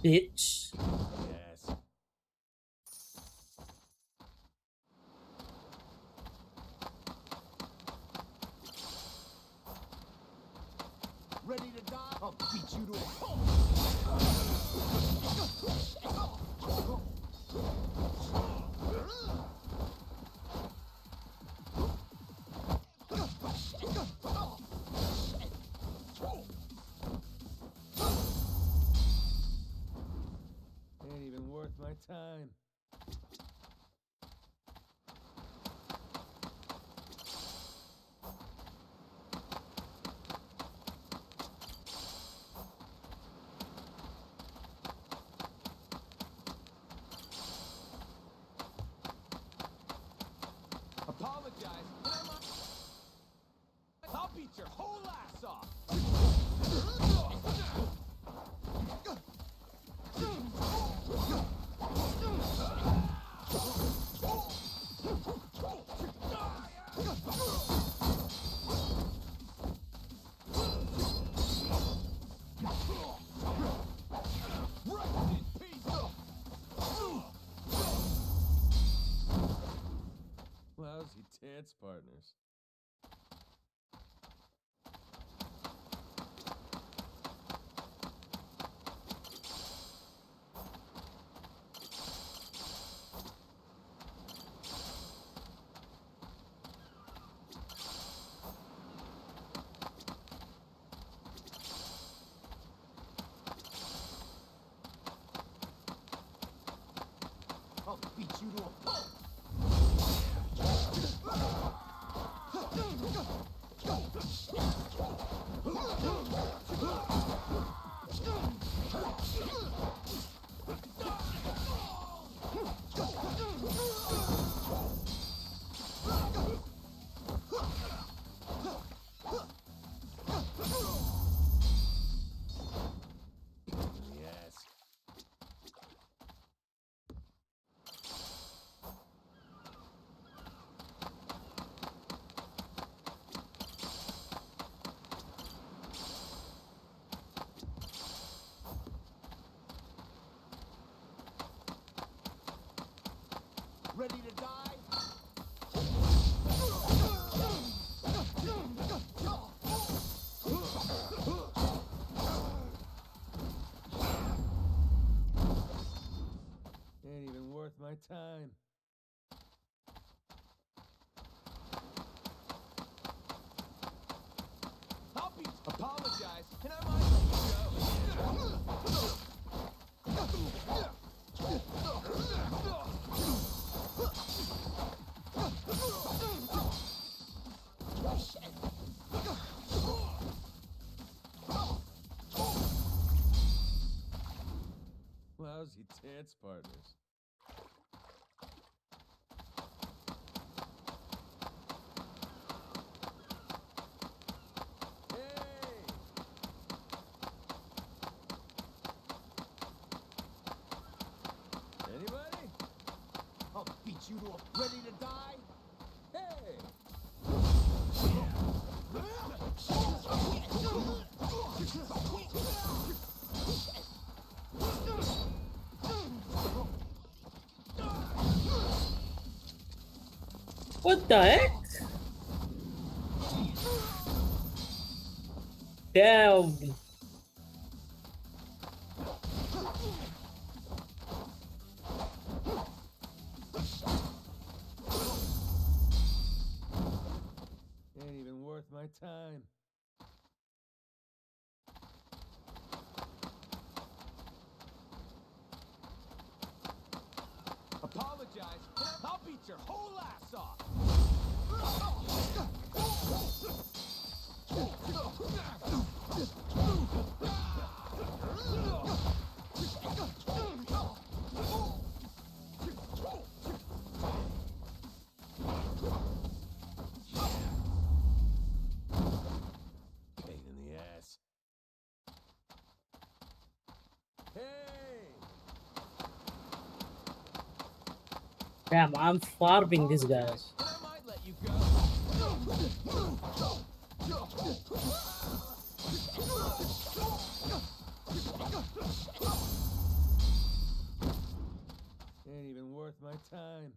Bitch. Yes. Ready to die? I'll beat you to a pulp. Ain't even worth my time. Apologize. I'll beat your whole ass off. Lousy dance partners. I'll beat you to a pulp. Yes. Ready to die? Ain't even worth my time. I'll be. Apologize. Can I mind let you go? Lousy dance partners. Hey! Anybody? I'll beat you to a. Ready to die? Hey! What the heck? Damn. Ain't even worth my time. Apologize. I'll beat your whole ass off. Pain in the ass. Hey! Damn, I'm farming these guys. And I might let you go. time.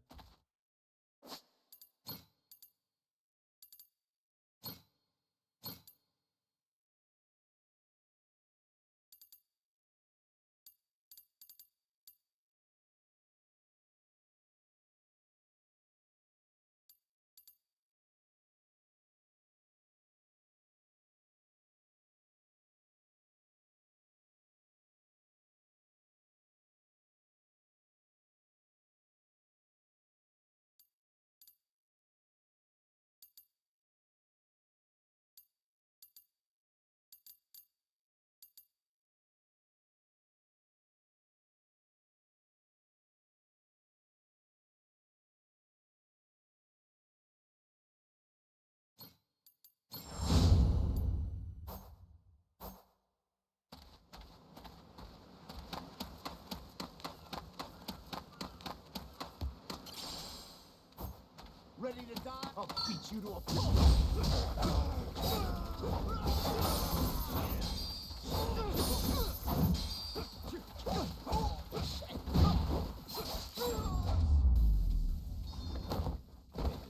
Ready to die? I'll beat you to a pulp.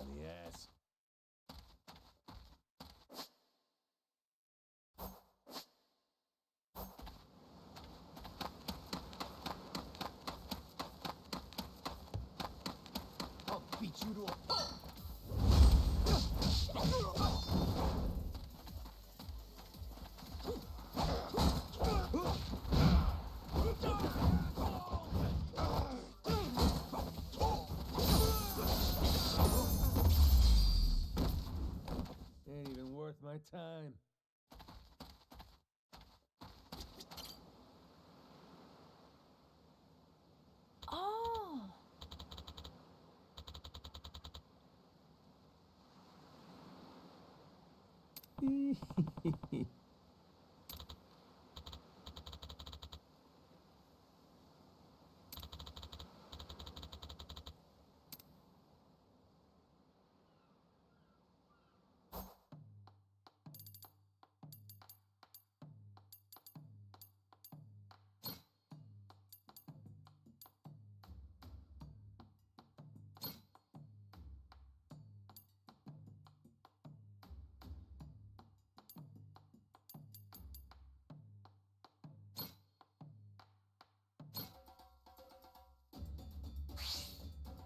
In the ass. I'll beat you to a pulp. Ain't even worth my time. Oh.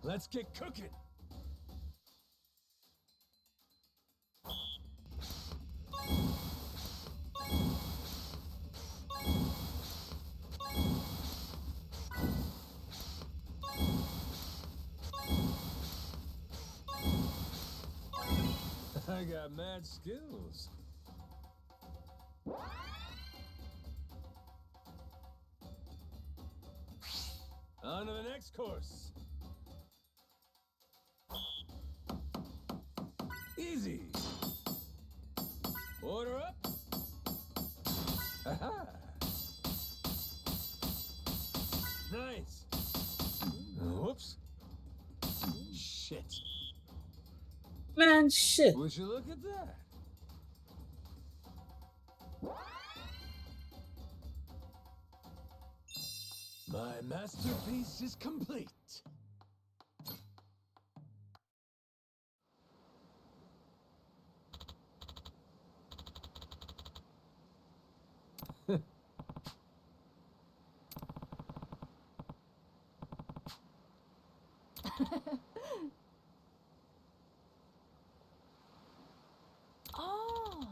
Let's get cooking. I got mad skills. On to the next course. Easy. Order up. Aha. Nice. Whoops. Shit. Man, shit. Would you look at that? My masterpiece is complete. Oh.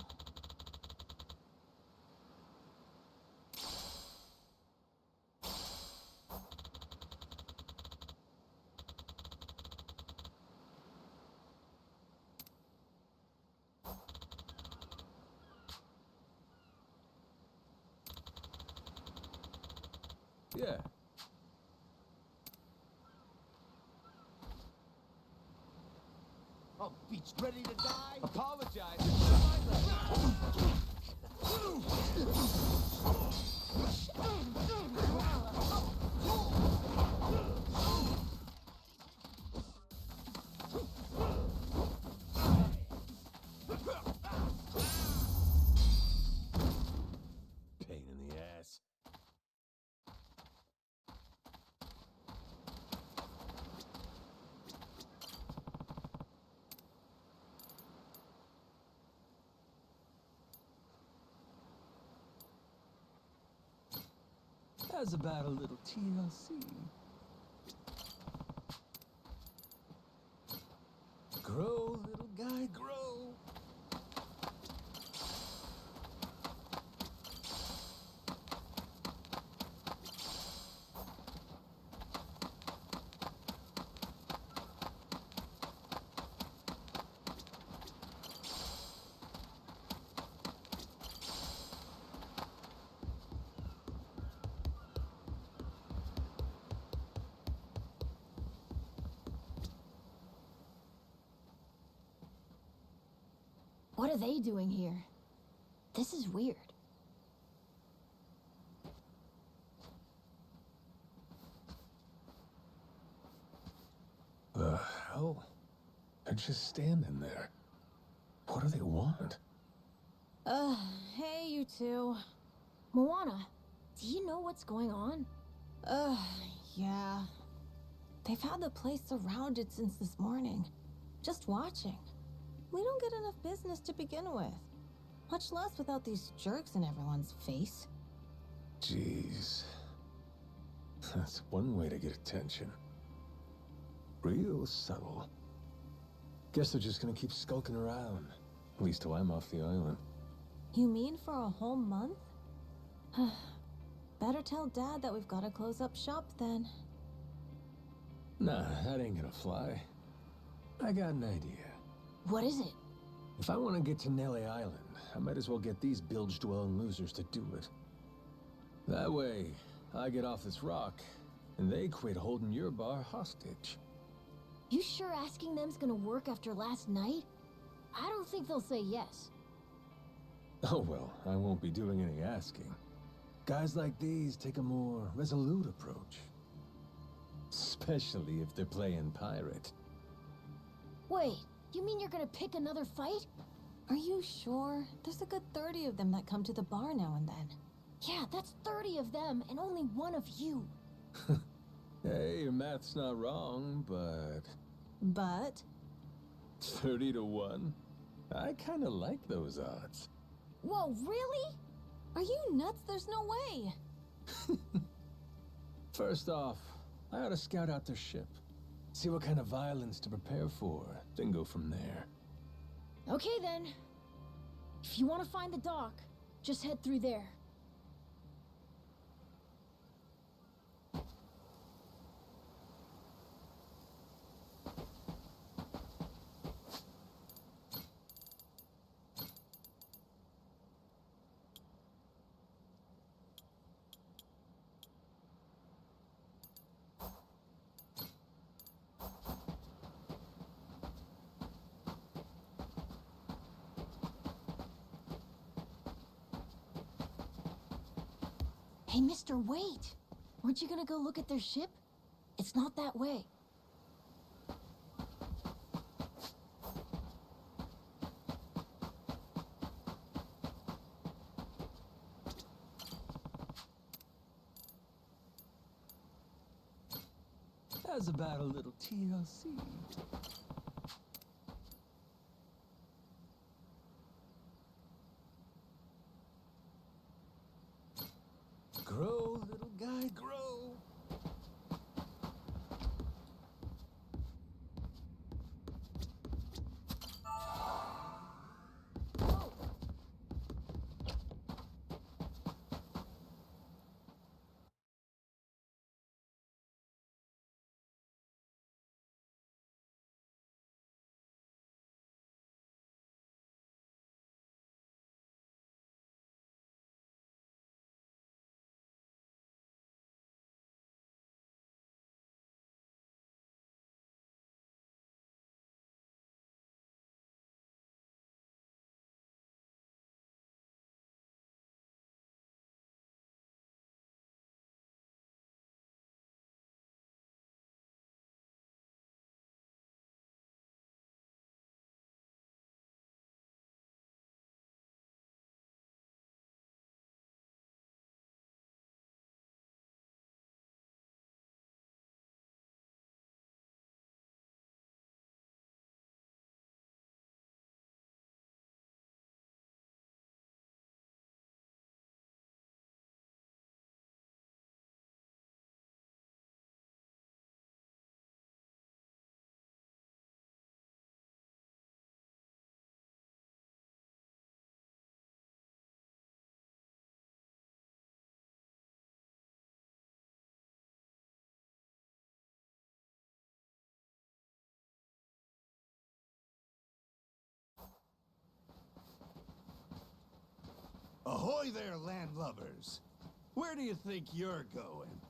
Yeah. I'll beat you. Ready to die? Apologize. Pain in the ass. How's about a little TLC? Grow, little guy, grow. What are they doing here? This is weird. The hell? They're just standing there. What do they want? Hey, you two. Moana, do you know what's going on? Yeah. They've had the place surrounded since this morning. Just watching. We don't get enough business to begin with. Much less without these jerks in everyone's face. Jeez. That's one way to get attention. Real subtle. Guess they're just gonna keep skulking around. At least till I'm off the island. You mean for a whole month? Better tell Dad that we've got to close up shop then. Nah, that ain't gonna fly. I got an idea. What is it? If I want to get to Nelly Island, I might as well get these bilge-dwelling losers to do it. That way, I get off this rock, and they quit holding your bar hostage. You sure asking them's gonna work after last night? I don't think they'll say yes. Oh well, I won't be doing any asking. Guys like these take a more resolute approach. Especially if they're playing pirate. Wait, you mean you're gonna pick another fight? Are you sure? There's a good 30 of them that come to the bar now and then. Yeah, that's 30 of them and only one of you. Hey, your math's not wrong, but... But? 30 to 1? I kinda like those odds. Whoa, really? Are you nuts? There's no way. First off, I ought to scout out their ship. See what kind of violence to prepare for, then go from there. Okay then. If you want to find the dock, just head through there. Hey, mister, wait! Weren't you gonna go look at their ship? It's not that way. How's about a little TLC? Grow, little guy, grow. Ahoy there, landlubbers! Where do you think you're going?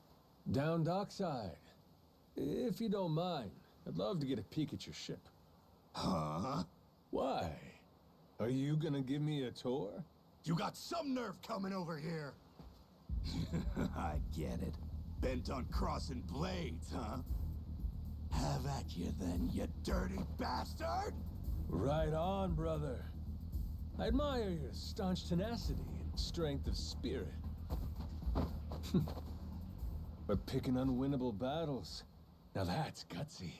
Down dockside. If you don't mind, I'd love to get a peek at your ship. Huh? Why? Are you gonna give me a tour? You got some nerve coming over here! I get it. Bent on crossing blades, huh? Have at you then, you dirty bastard! Right on, brother. I admire your staunch tenacity and strength of spirit. But picking unwinnable battles, now that's gutsy.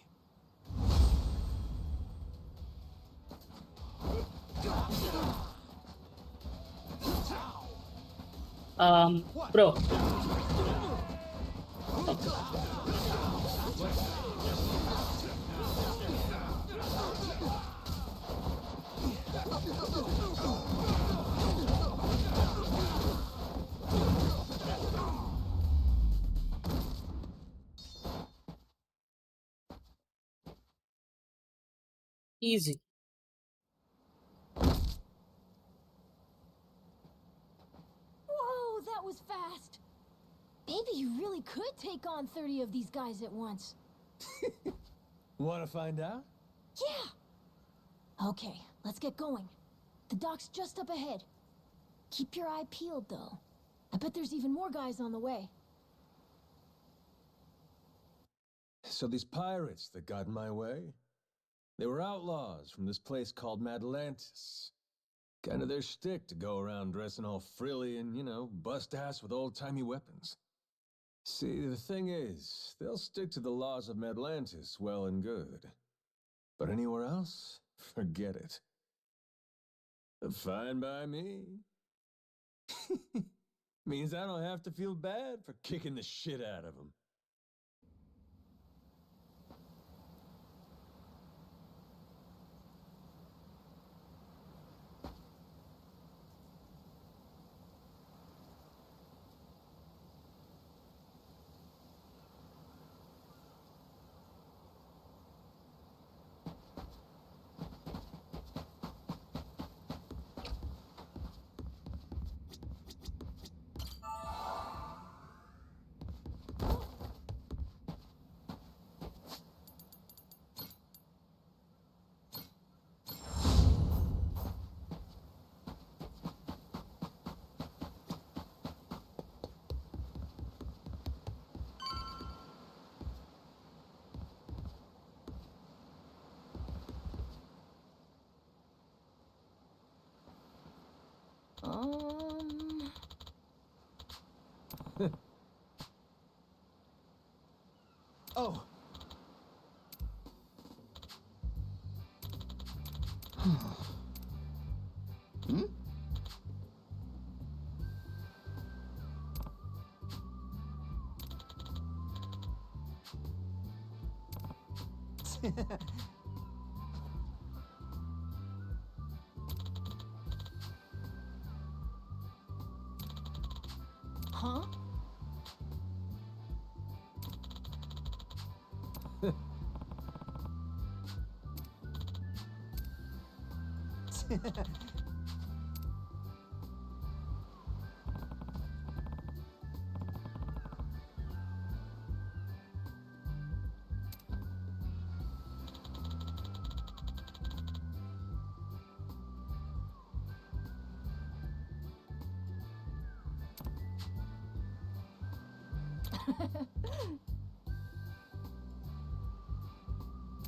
Bro. Easy. Whoa, that was fast. Maybe you really could take on 30 of these guys at once. Want to find out? Yeah. Okay, let's get going. The dock's just up ahead. Keep your eye peeled, though. I bet there's even more guys on the way. So these pirates that got in my way, they were outlaws from this place called Madlantis. Kind of their shtick to go around dressing all frilly and, you know, bust ass with old-timey weapons. See, the thing is, they'll stick to the laws of Madlantis well and good. But anywhere else, forget it. Fine by me. Means I don't have to feel bad for kicking the shit out of them. Oh! Hmm? Huh?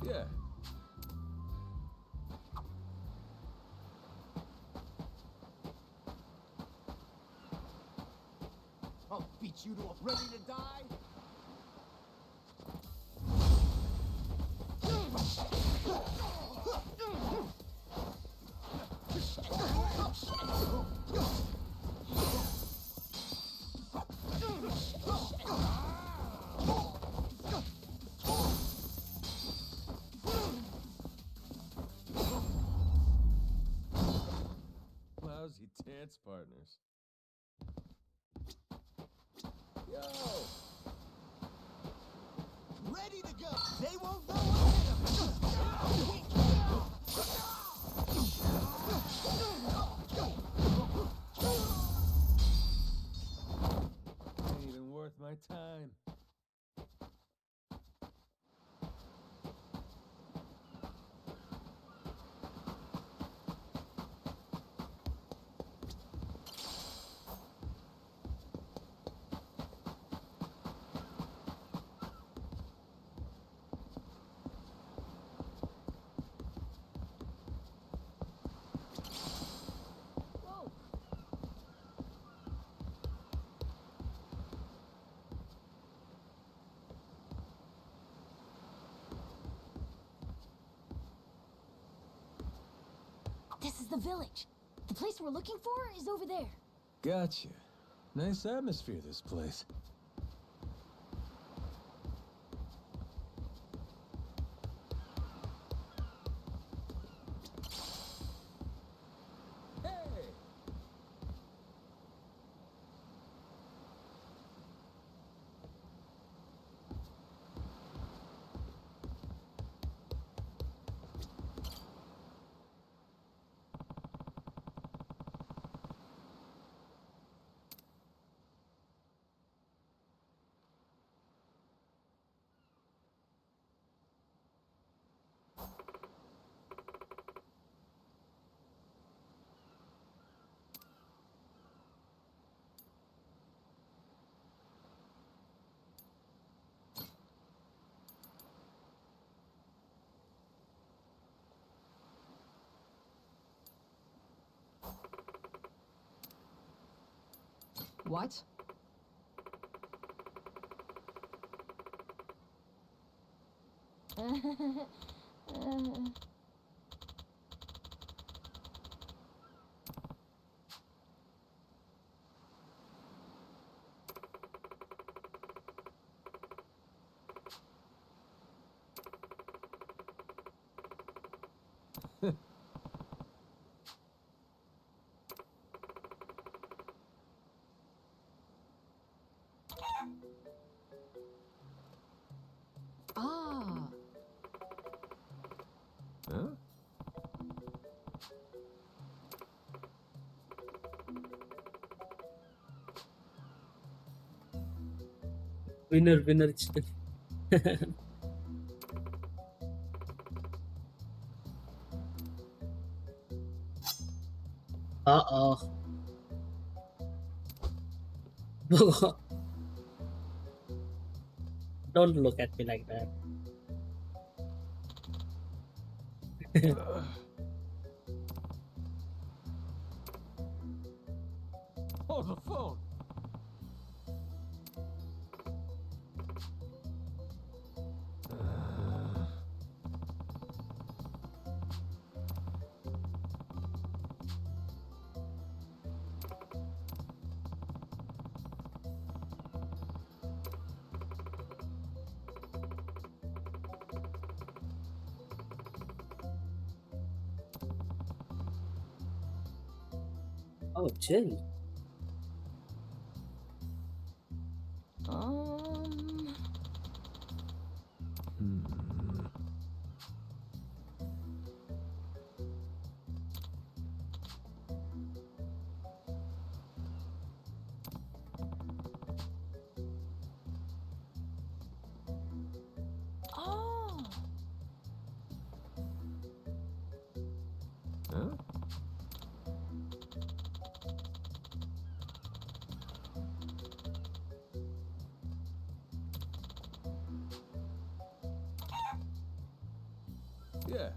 Yeah. I'll beat you to a ready to die. Lousy dance partners. Yo! Ready to go. They won't know what hit 'em. the village. The place we're looking for is over there. Gotcha. Nice atmosphere, this place. Hey! What? Ah. Huh? Winner chicken. Uh-oh. Don't look at me like that. Oh, the phone! Oh, chill. Oh. Huh? Yeah.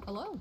Hello.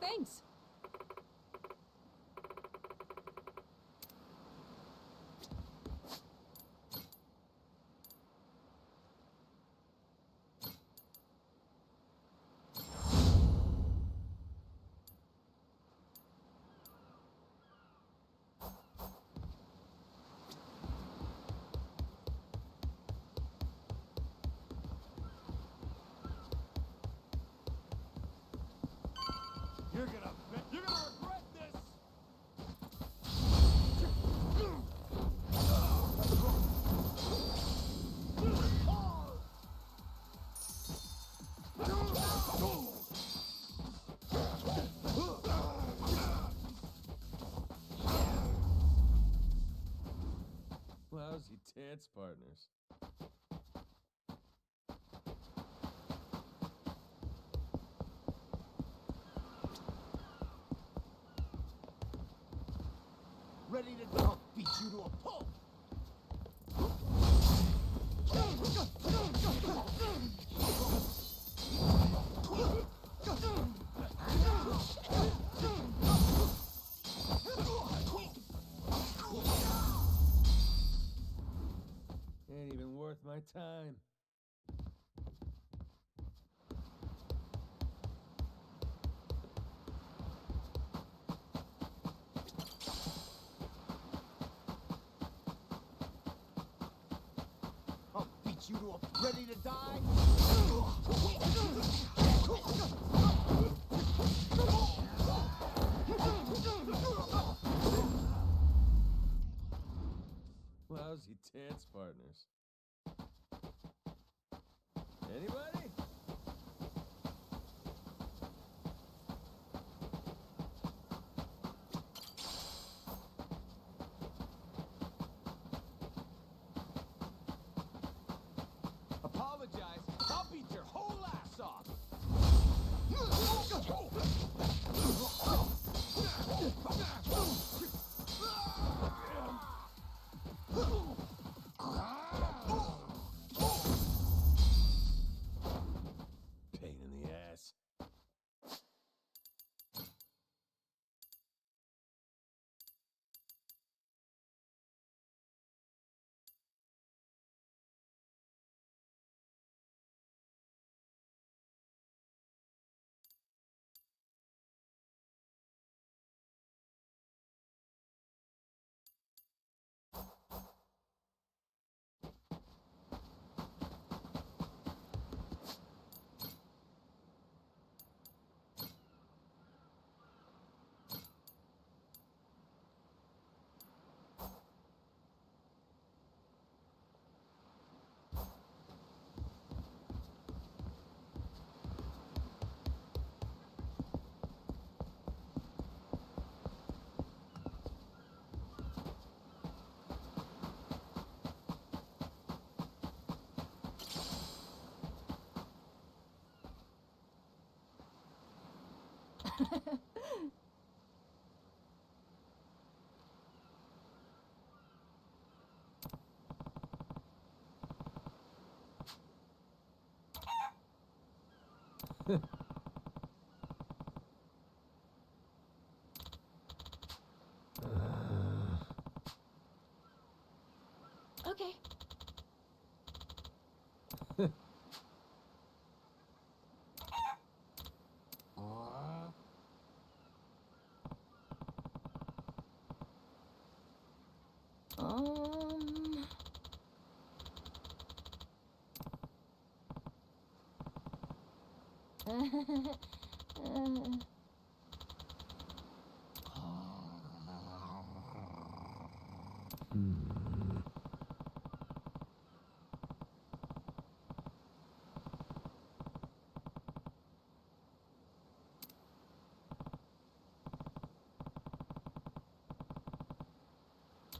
Thanks. dance partners. Ready to go. Beat you to a pulp. Ain't even worth my time. I'll beat you to a... Ready to die? Lousy dance partners. Anybody? Apologize. I'll beat your whole ass off. Pain in the ass. Okay.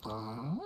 Um.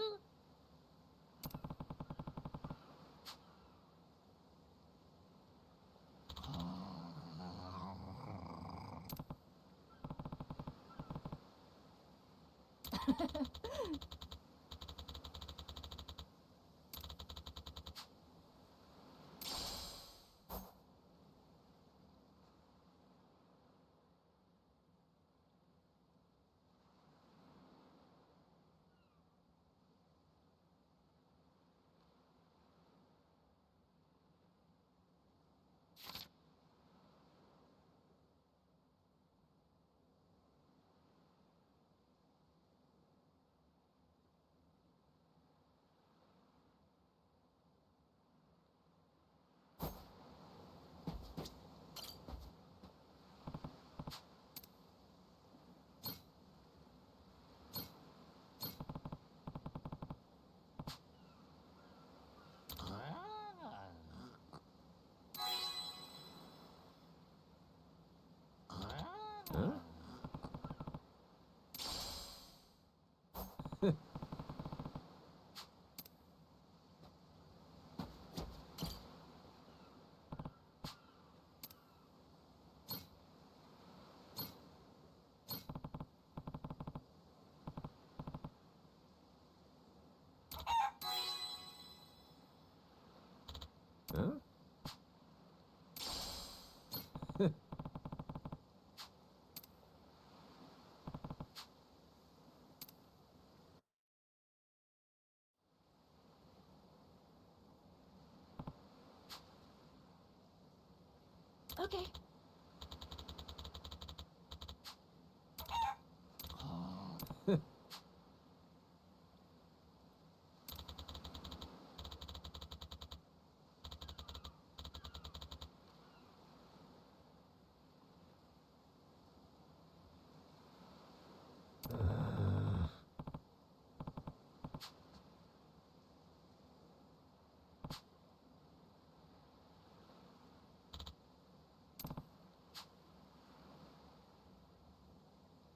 Okay.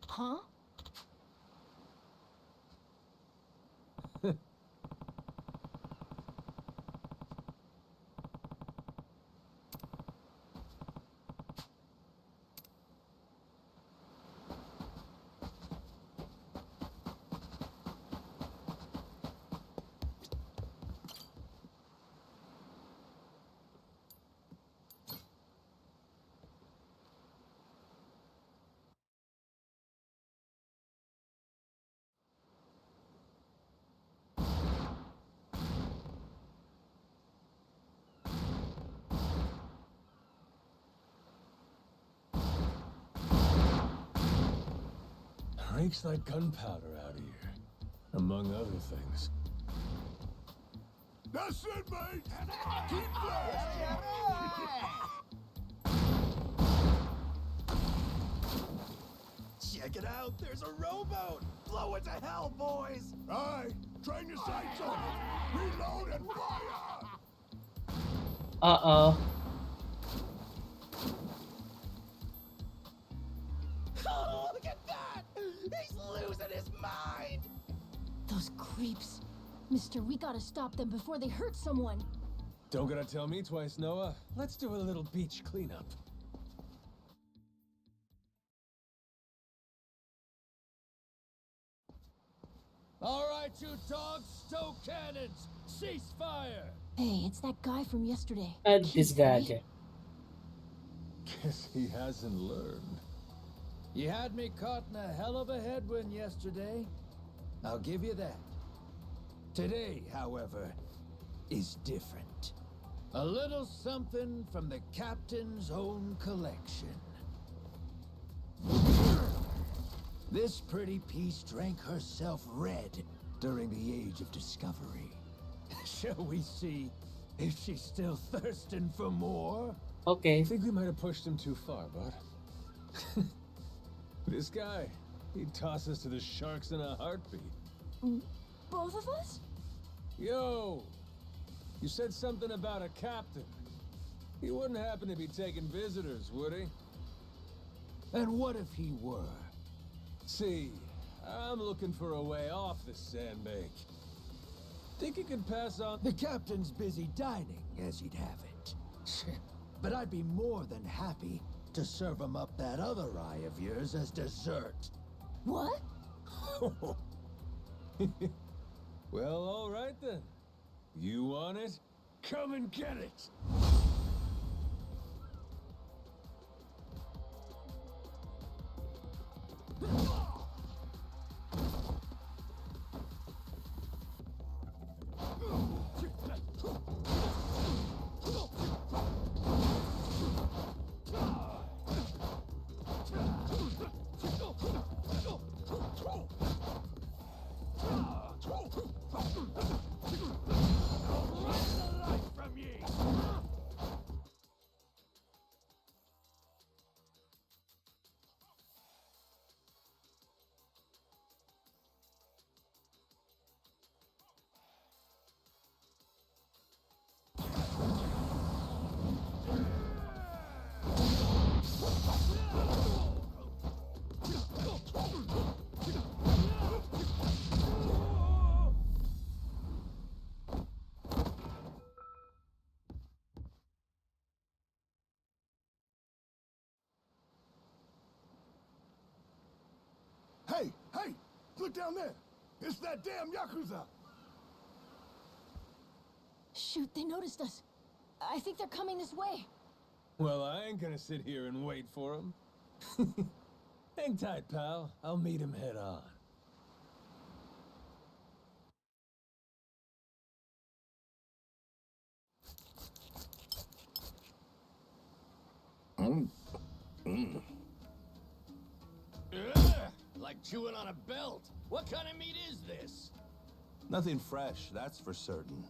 Huh? Reeks like gunpowder out here, among other things. That's it, mate! Keep blasting! Check it out, there's a rowboat! Blow it to hell, boys! Aye, train your sights on it! Reload and fire! Uh-oh. Oh, look at that! He's losing his mind! Those creeps. Mister, we gotta stop them before they hurt someone. Don't gotta tell me twice, Noah. Let's do a little beach cleanup. All right, you dogs, stow cannons! Cease fire! Hey, it's that guy from yesterday. This Keith, guy. right? Guess he hasn't learned. You had me caught in a hell of a headwind yesterday. I'll give you that. Today, however, is different. A little something from the captain's own collection. This pretty piece drank herself red during the Age of Discovery. Shall we see if she's still thirsting for more? Okay. I think we might have pushed him too far, bud. This guy, he'd toss us to the sharks in a heartbeat. Both of us? Yo! You said something about a captain. He wouldn't happen to be taking visitors, would he? And what if he were? See, I'm looking for a way off this sandbank. Think you could pass on... The captain's busy dining, as he'd have it. But I'd be more than happy to serve him up that other eye of yours as dessert. What? Well, all right then. You want it? Come and get it! Hey, hey! Look down there! It's that damn Yakuza! Shoot, they noticed us. I think they're coming this way. Well, I ain't gonna sit here and wait for him. Hang tight, pal. I'll meet him head on. Like chewing on a belt. What kind of meat is this? Nothing fresh, that's for certain.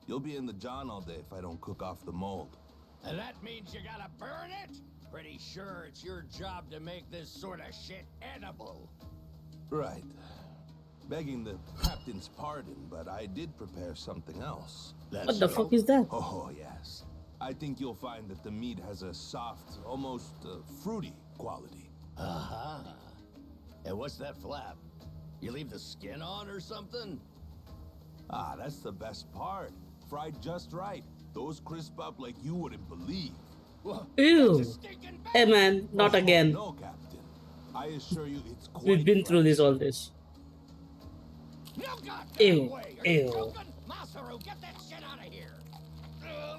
You'll be in the John all day if I don't cook off the mold. And that means you gotta burn it? Pretty sure it's your job to make this sort of shit edible. Right. Begging the captain's pardon, but I did prepare something else. What the fuck is that? Oh, yes. I think you'll find that the meat has a soft, almost fruity quality. Uh-huh. And what's that flap? You leave the skin on or something? Ah, that's the best part. Fried just right. Those crisp up like you wouldn't believe. Ew. Hey man, not Oh, again. no, Captain. I assure you it's quite We've been through fresh. all this. No goddamn Ew. way! Are you Ew. joking? Masaru, get that shit out of here!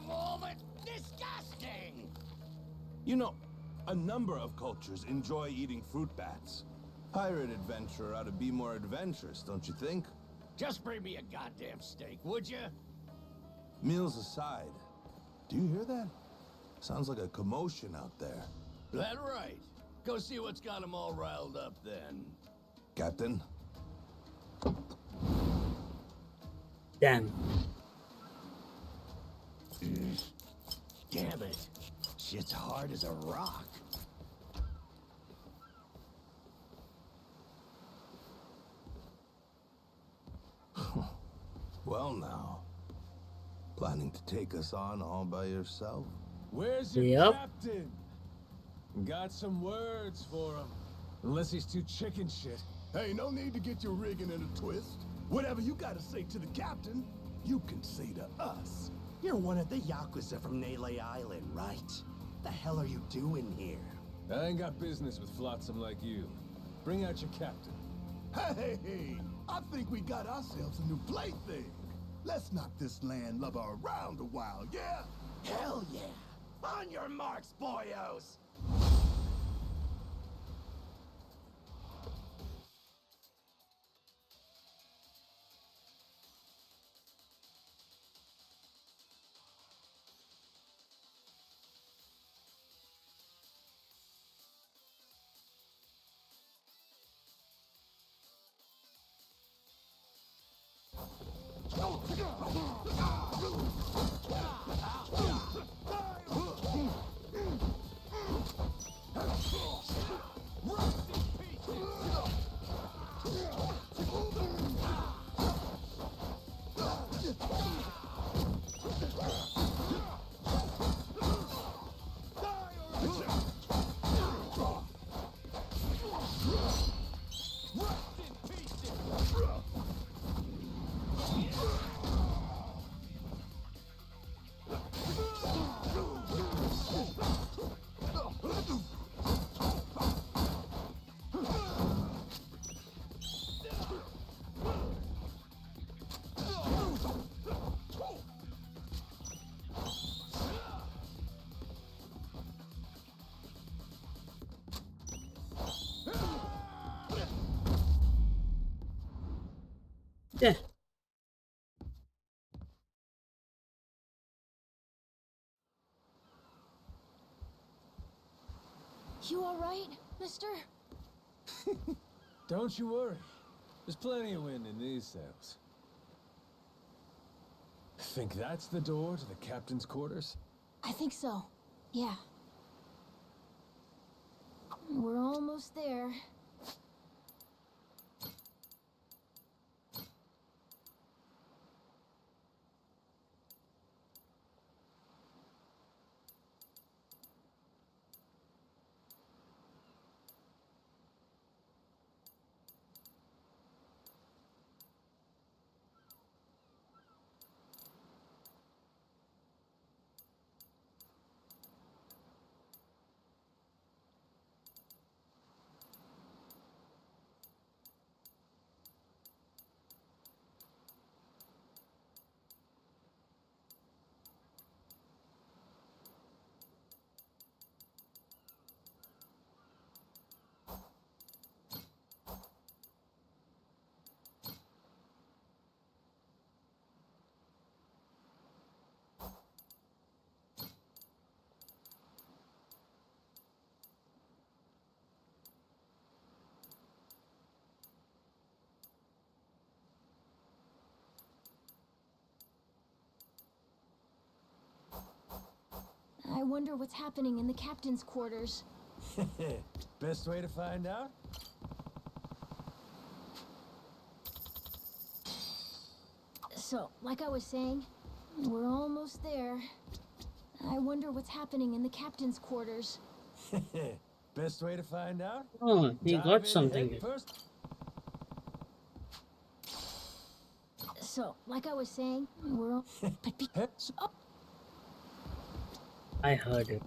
All that disgusting! You know, a number of cultures enjoy eating fruit bats. Pirate adventurer ought to be more adventurous, don't you think? Just bring me a goddamn steak, would you? Meals aside, do you hear that? Sounds like a commotion out there. That right. Go see what's got them all riled up then. Captain? Damn. Damn it. Shit's hard as a rock. Well now. Planning to take us on all by yourself? Where's your Yep. captain? Got some words for him. Unless he's too chicken shit. Hey, no need to get your rigging in a twist. Whatever you gotta say to the captain, you can say to us. You're one of the Yakuza from Nele Island, right? The hell are you doing here? I ain't got business with flotsam like you. Bring out your captain. Hey, I think we got ourselves a new plaything. Let's knock this landlubber around a while, yeah? Hell yeah! On your marks, boyos! Yeah. You alright, mister? Don't you worry. There's plenty of wind in these sails. Think that's the door to the captain's quarters? I think so. Yeah. We're almost there. wonder what's happening in the captain's quarters. Best way to find out? So, like I was saying, we're almost there. I wonder what's happening in the captain's quarters. Best way to find out? Oh, he Dive got in something. head first. So, like I was saying, we're all... Oh. I heard it.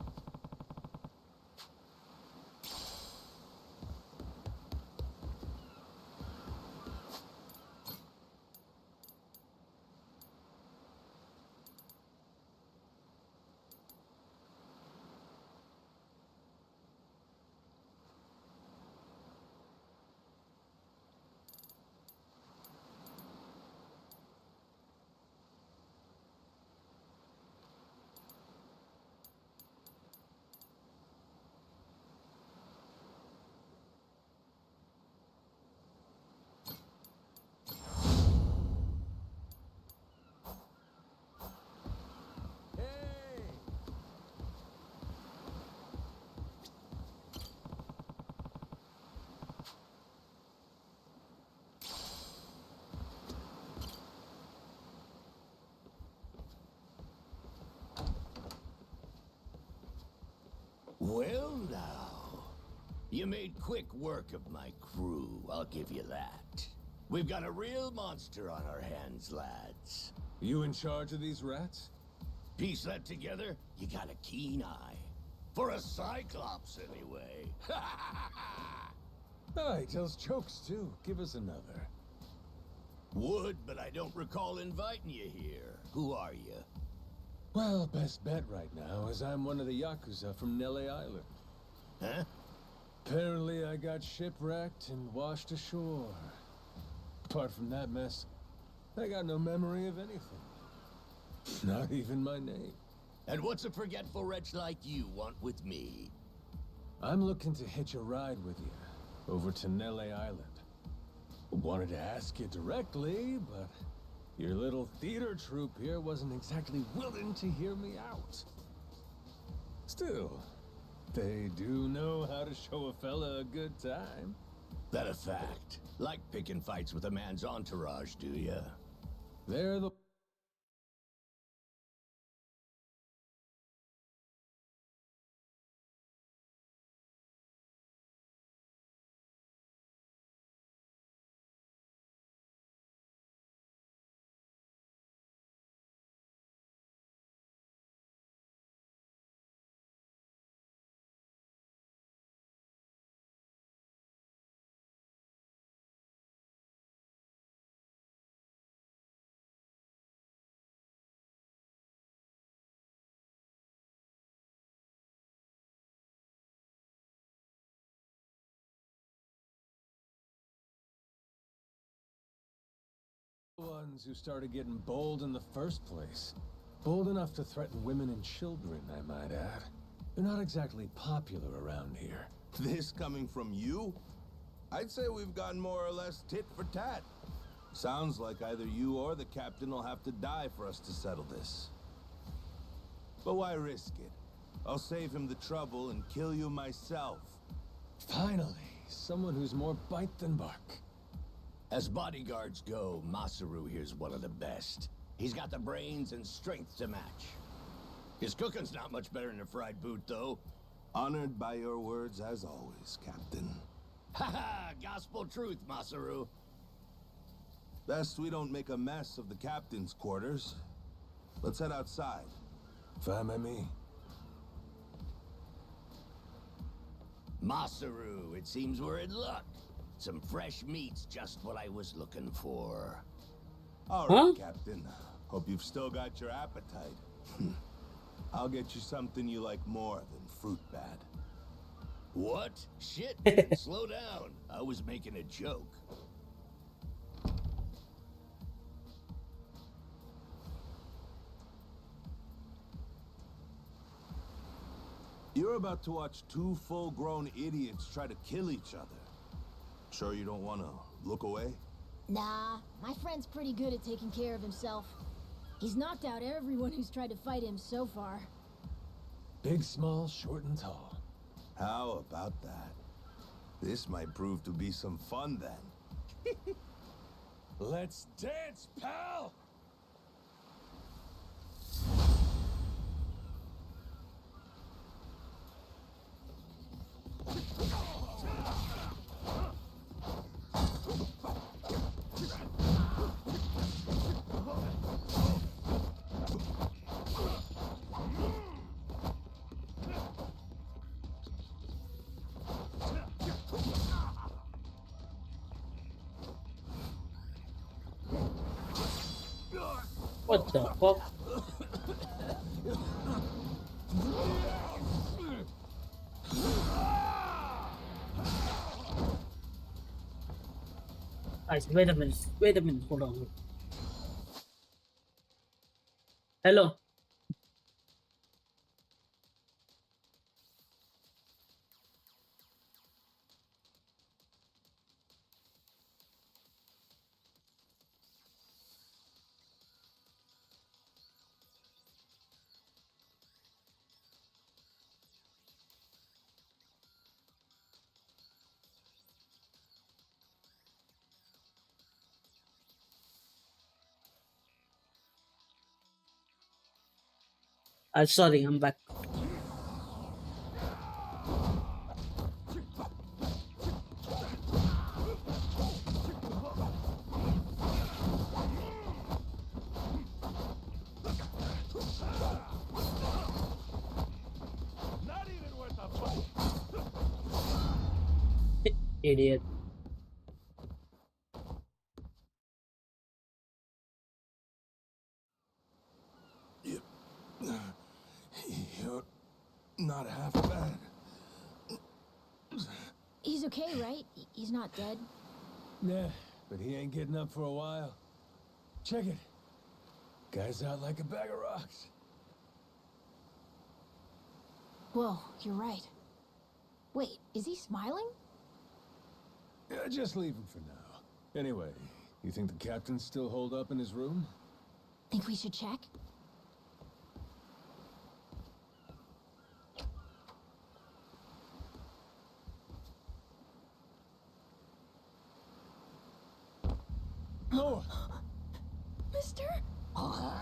Well, now. You made quick work of my crew, I'll give you that. We've got a real monster on our hands, lads. You in charge of these rats? Piece that together, you got a keen eye. For a Cyclops, anyway. Oh, he tells jokes, too. Give us another. Would, but I don't recall inviting you here. Who are you? Well, best bet right now is I'm one of the Yakuza from Nele Island. Huh? Apparently I got shipwrecked and washed ashore. Apart from that mess, I got no memory of anything. Not even my name. And what's a forgetful wretch like you want with me? I'm looking to hitch a ride with you over to Nele Island. Wanted to ask you directly, but your little theater troupe here wasn't exactly willing to hear me out. Still, they do know how to show a fella a good time. That a fact? Like picking fights with a man's entourage, do ya? They're the ones who started getting bold in the first place. Bold enough to threaten women and children, I might add. They're not exactly popular around here. This coming from you? I'd say we've gotten more or less tit for tat. Sounds like either you or the captain will have to die for us to settle this. But why risk it? I'll save him the trouble and kill you myself. Finally, someone who's more bite than bark. As bodyguards go, Masaru here's one of the best. He's got the brains and strength to match. His cooking's not much better than a fried boot, though. Honored by your words as always, Captain. Haha, gospel truth, Masaru. Best we don't make a mess of the captain's quarters. Let's head outside. Fine by me. Masaru, it seems we're in luck. Some fresh meat's just what I was looking for. All right, Captain. Hope you've still got your appetite. I'll get you something you like more than fruit bat. What? Shit, slow down. I was making a joke. You're about to watch two full-grown idiots try to kill each other. Sure you don't want to look away? Nah, my friend's pretty good at taking care of himself. He's knocked out everyone who's tried to fight him so far. Big, small, short, and tall. How about that? This might prove to be some fun then. Let's dance, pal! What the fuck? Guys, wait a minute. Wait a minute. Hold on. Hello. Sorry, I'm back. Not even worth a fight. Idiot. You're not half bad. He's okay, right? He's not dead? Nah, but he ain't getting up for a while. Check it. Guy's out like a bag of rocks. Whoa, you're right. Wait, is he smiling? Yeah, just leave him for now. Anyway, you think the captain's still holed up in his room? Think we should check? No! Mister? Garo!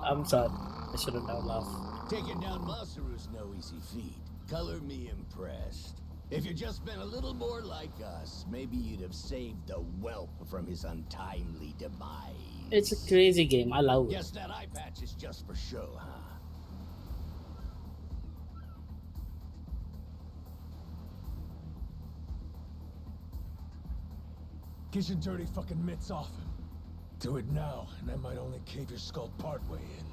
I'm sorry. I shouldn't have laughed. Taking down Masaru's no easy feat. Color me impressed. If you'd just been a little more like us, maybe you'd have saved the whelp from his untimely demise. It's a crazy game. I love it. Guess that eye patch is just for show, huh? Get your dirty fucking mitts off him. Do it now, and I might only cave your skull partway in.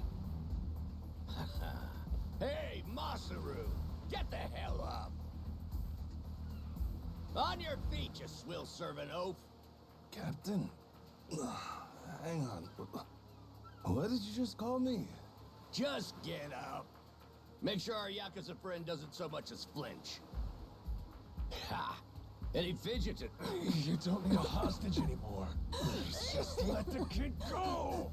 Hey, Masaru! Get the hell up! On your feet, you swill-serving oaf! Captain, hang on. What did you just call me? Just get up. Make sure our Yakuza friend doesn't so much as flinch. Ha! And he fidgeted. You don't need a hostage anymore. Just let the kid go!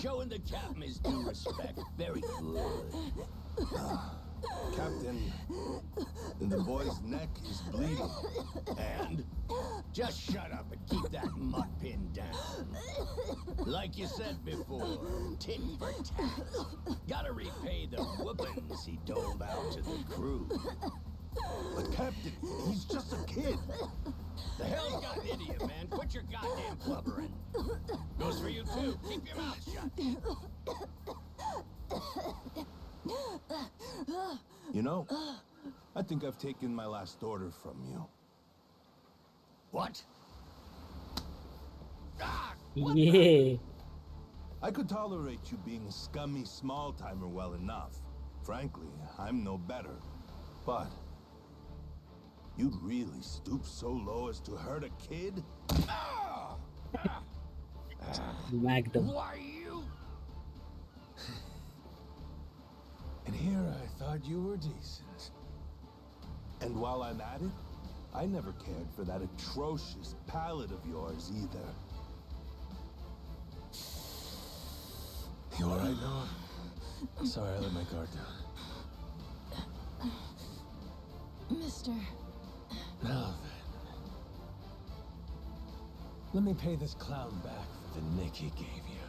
Showing the captain his due respect. Very good. Captain, the boy's neck is bleeding. And? Just shut up and keep that mutt pinned down. Like you said before, tit for tat. Gotta repay the whoopings he doled out to the crew. But Captain, he's just a kid. The hell's got into you, man? Quit your goddamn blubbering. Goes for you too. Keep your mouth shut. You know, I think I've taken my last order from you. What? Yeah. I could tolerate you being a scummy small-timer well enough. Frankly, I'm no better. But you'd really stoop so low as to hurt a kid? Magnum. Why you? And here I thought you were decent. And while I'm at it, I never cared for that atrocious palate of yours either. right, Noah? Sorry I let my guard down. Mister. Now then. Let me pay this clown back for the nick he gave you.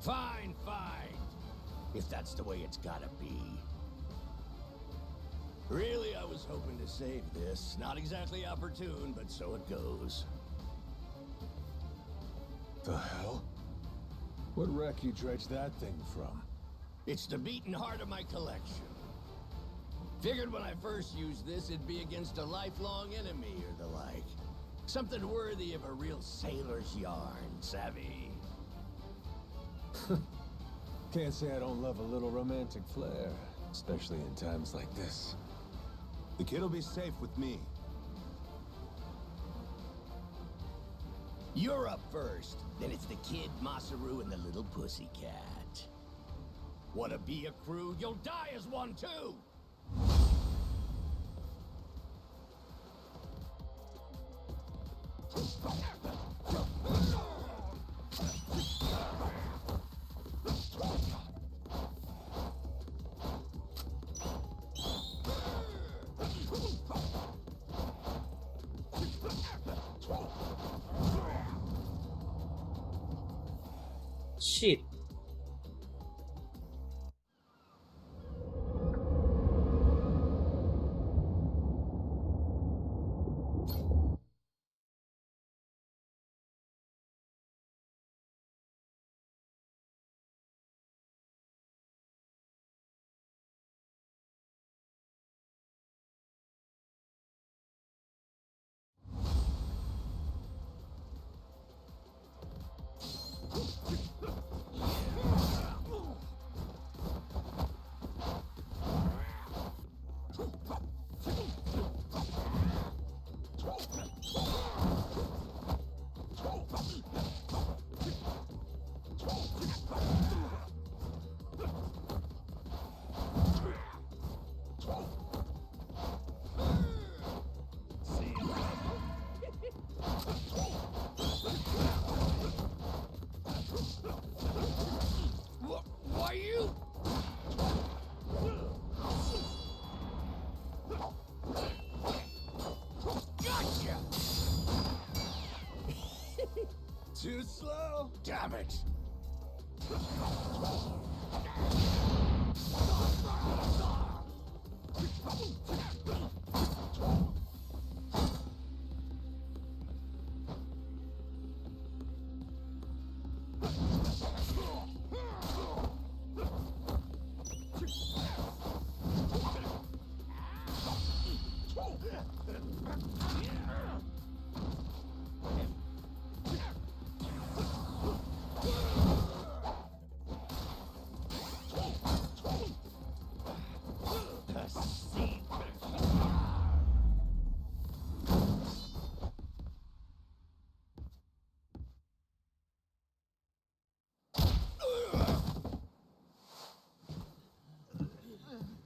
Fine, fine. If that's the way it's gotta be. Really, I was hoping to save this. Not exactly opportune, but so it goes. The hell? What wreck you dredged that thing from? It's the beating heart of my collection. Figured when I first used this, it'd be against a lifelong enemy or the like. Something worthy of a real sailor's yarn, savvy? Can't say I don't love a little romantic flair, especially in times like this. The kid'll be safe with me. You're up first. Then it's the kid, Masaru, and the little pussycat. Wanna be a crew? You'll die as one, too! Shit. Why you? Gotcha! Too slow? Damn it!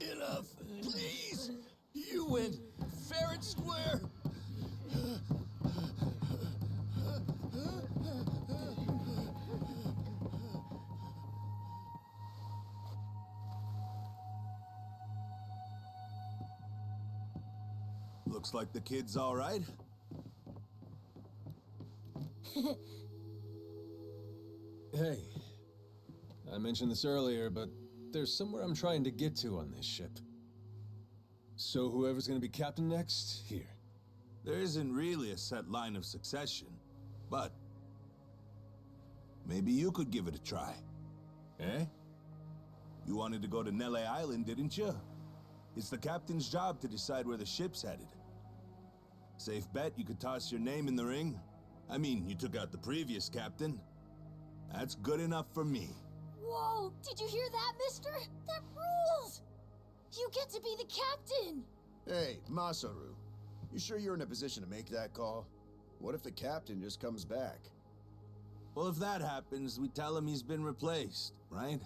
Enough, please! You went fair and square! Looks like the kid's all right. Hey, I mentioned this earlier, but there's somewhere I'm trying to get to on this ship. So whoever's gonna be captain next, here. There isn't really a set line of succession, but maybe you could give it a try. Eh? You wanted to go to Nele Island, didn't you? It's the captain's job to decide where the ship's headed. Safe bet you could toss your name in the ring. I mean, you took out the previous captain. That's good enough for me. Whoa, did you hear that, mister? That rules! You get to be the captain! Hey, Masaru. You sure you're in a position to make that call? What if the captain just comes back? Well, if that happens, we tell him he's been replaced, right?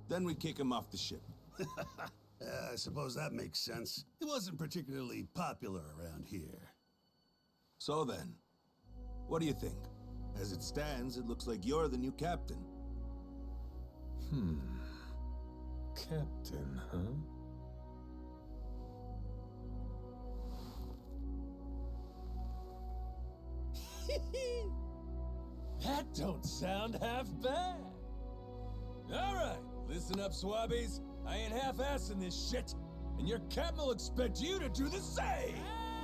Then we kick him off the ship. I suppose that makes sense. He wasn't particularly popular around here. So then, what do you think? As it stands, it looks like you're the new captain. Captain, huh? That don't sound half bad. All right, listen up, swabbies. I ain't half-assing this shit, and your captain will expect you to do the same.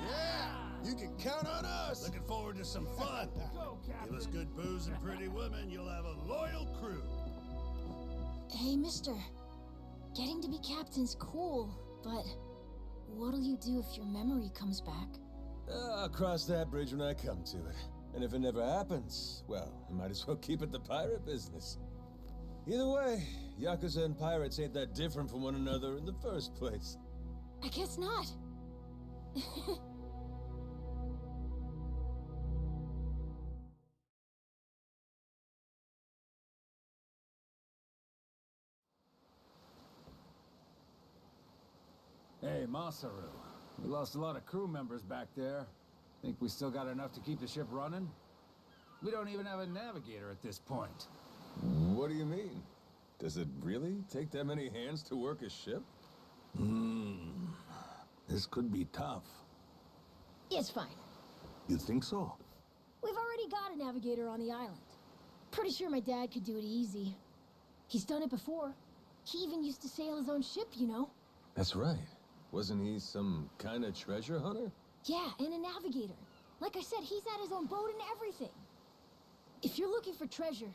Yeah, you can count on us. Looking forward to some fun. Go, Captain. Give us good booze and pretty women, you'll have a loyal crew. Hey, mister. Getting to be captain's cool, but what'll you do if your memory comes back? I'll cross that bridge when I come to it. And if it never happens, well, I might as well keep it the pirate business. Either way, Yakuza and pirates ain't that different from one another in the first place. I guess not. Hey, Masaru. We lost a lot of crew members back there. Think we still got enough to keep the ship running? We don't even have a navigator at this point. What do you mean? Does it really take that many hands to work a ship? This could be tough. It's fine. You think so? We've already got a navigator on the island. Pretty sure my dad could do it easy. He's done it before. He even used to sail his own ship, you know? That's right. Wasn't he some kind of treasure hunter? Yeah, and a navigator. Like I said, he's had his own boat and everything. If you're looking for treasure,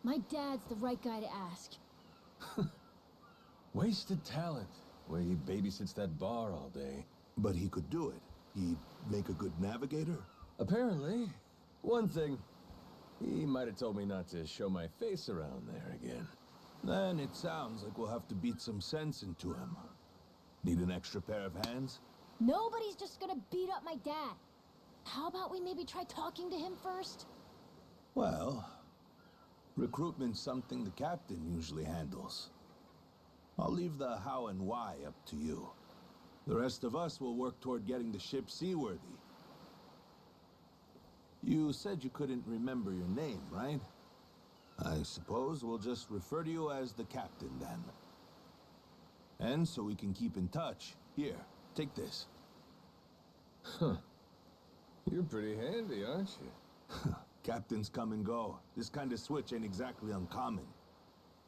my dad's the right guy to ask. Wasted talent. Way he babysits that bar all day. But he could do it. He'd make a good navigator. Apparently. One thing, he might have told me not to show my face around there again. Then it sounds like we'll have to beat some sense into him. Need an extra pair of hands? Nobody's just gonna beat up my dad. How about we maybe try talking to him first? Well, recruitment's something the captain usually handles. I'll leave the how and why up to you. The rest of us will work toward getting the ship seaworthy. You said you couldn't remember your name, right? I suppose we'll just refer to you as the captain then. And so we can keep in touch, here, take this. Huh. You're pretty handy, aren't you? Captains come and go. This kind of switch ain't exactly uncommon.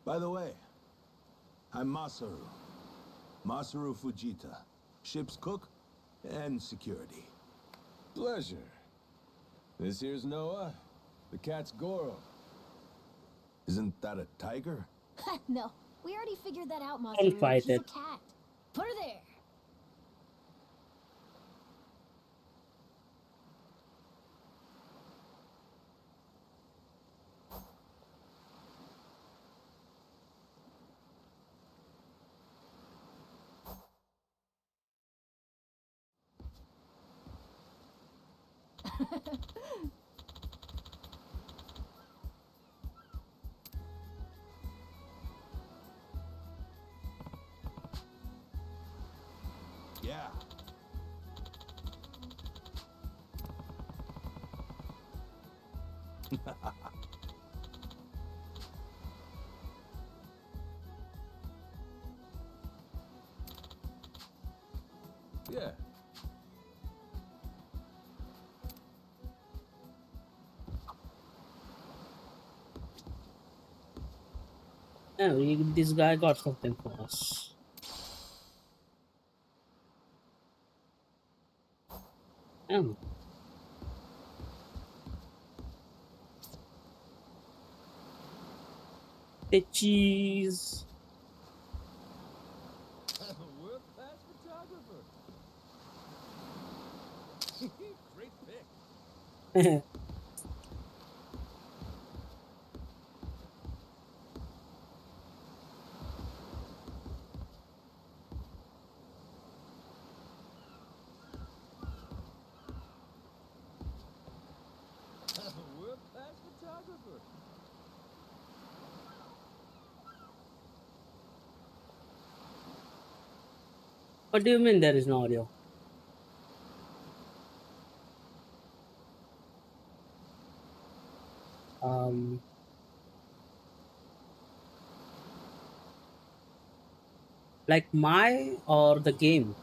By the way, I'm Masaru. Masaru Fujita. Ship's cook and security. Pleasure. This here's Noah. The cat's Goro. Isn't that a tiger? No, we already figured that out, I'll Masaru. fight She's it. a cat. Put her there. Yeah. Yeah. Yeah, this guy got something for us. Oh. The cheese. World-class photographer. Great pick. World-class photographer. What do you mean there is no audio? Like my or the game?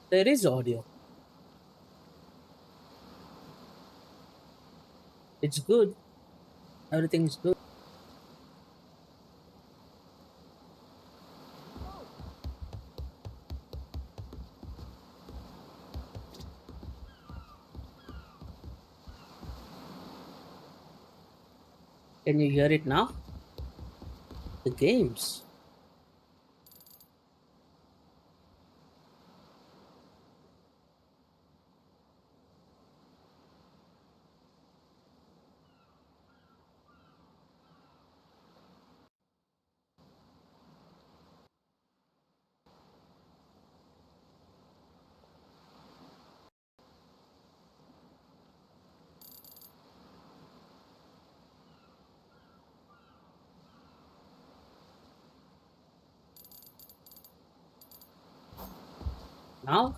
There is audio. It's good. Everything is good. Can you hear it now? The games. Now?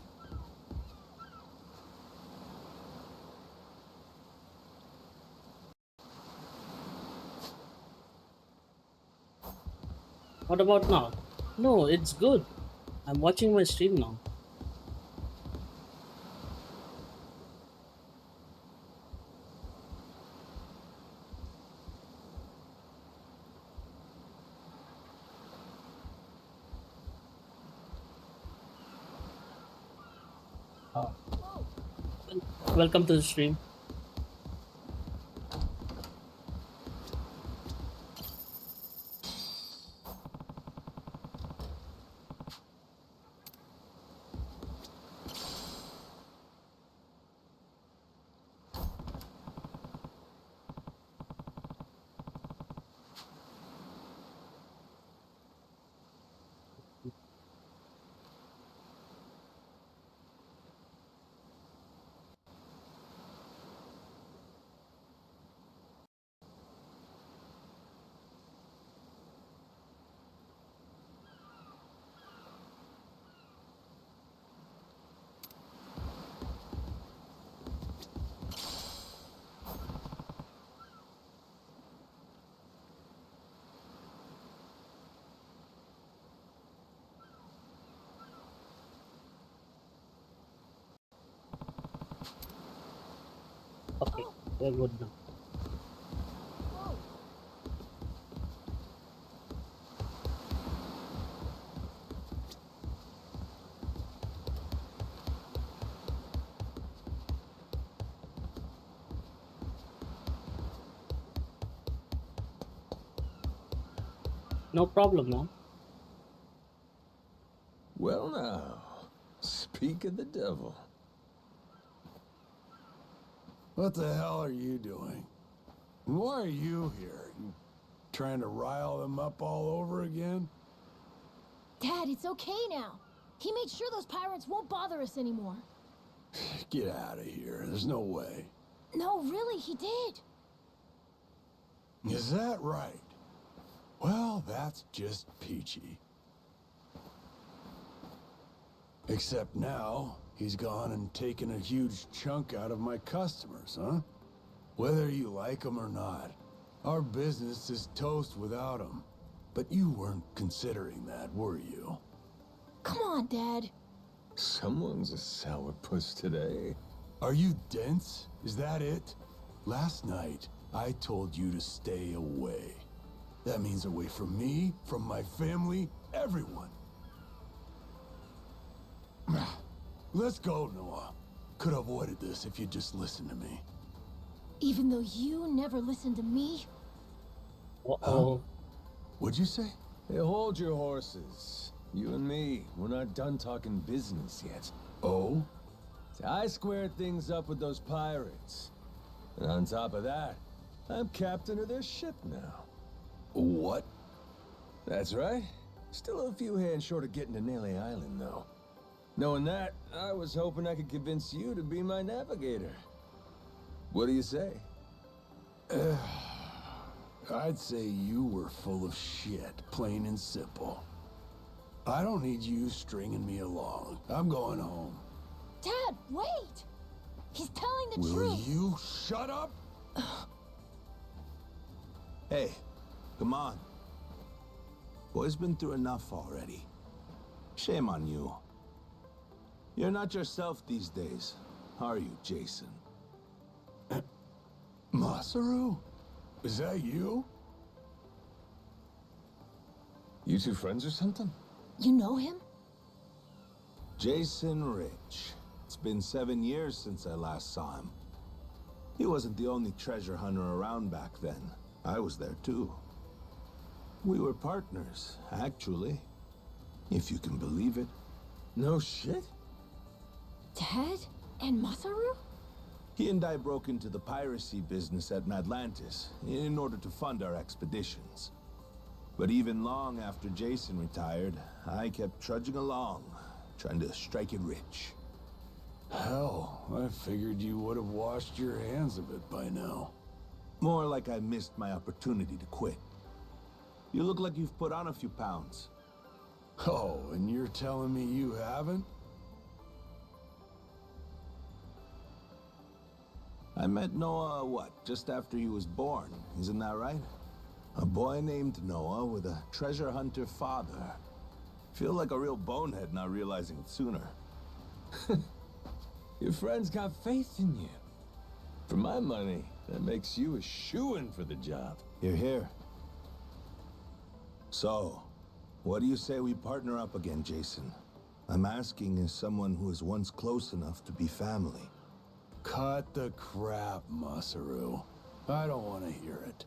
What about now? No, it's good. I'm watching my stream now. Welcome to the stream. Okay, we're good now. No problem, man. Well, now, speak of the devil. What the hell are you doing? Why are you here? You trying to rile them up all over again? Dad, it's okay now. He made sure those pirates won't bother us anymore. Get out of here. There's no way. No, really, he did. Is that right? Well, that's just peachy. Except now, he's gone and taken a huge chunk out of my customers, huh? Whether you like them or not, our business is toast without him. But you weren't considering that, were you? Come on, Dad. Someone's a sourpuss today. Are you dense? Is that it? Last night, I told you to stay away. That means away from me, from my family, everyone. Let's go, Noah. Could have avoided this if you'd just listened to me. Even though you never listened to me? Uh-oh. What'd you say? Hey, hold your horses. You and me, we're not done talking business yet. Oh? See, I squared things up with those pirates. And on top of that, I'm captain of their ship now. What? That's right. Still a few hands short of getting to Nele Island, though. Knowing that, I was hoping I could convince you to be my navigator. What do you say? I'd say you were full of shit, plain and simple. I don't need you stringing me along. I'm going home. Dad, wait! He's telling the Will truth. you shut up? Hey, come on. Boy's been through enough already. Shame on you. You're not yourself these days, are you, Jason? Masaru? Is that you? You two friends or something? You know him? Jason Rich. It's been 7 years since I last saw him. He wasn't the only treasure hunter around back then. I was there too. We were partners, actually. If you can believe it. No shit? Dad and Masaru? He and I broke into the piracy business at Atlantis in order to fund our expeditions. But even long after Jason retired, I kept trudging along, trying to strike it rich. Hell, I figured you would have washed your hands of it by now. More like I missed my opportunity to quit. You look like you've put on a few pounds. Oh, and you're telling me you haven't? I met Noah, just after he was born, isn't that right? A boy named Noah with a treasure hunter father. Feel like a real bonehead not realizing it sooner. Your friends got faith in you. For my money, that makes you a shoo-in for the job. You're here. So, what do you say we partner up again, Jason? I'm asking as someone who was once close enough to be family. Cut the crap, Masaru. I don't want to hear it.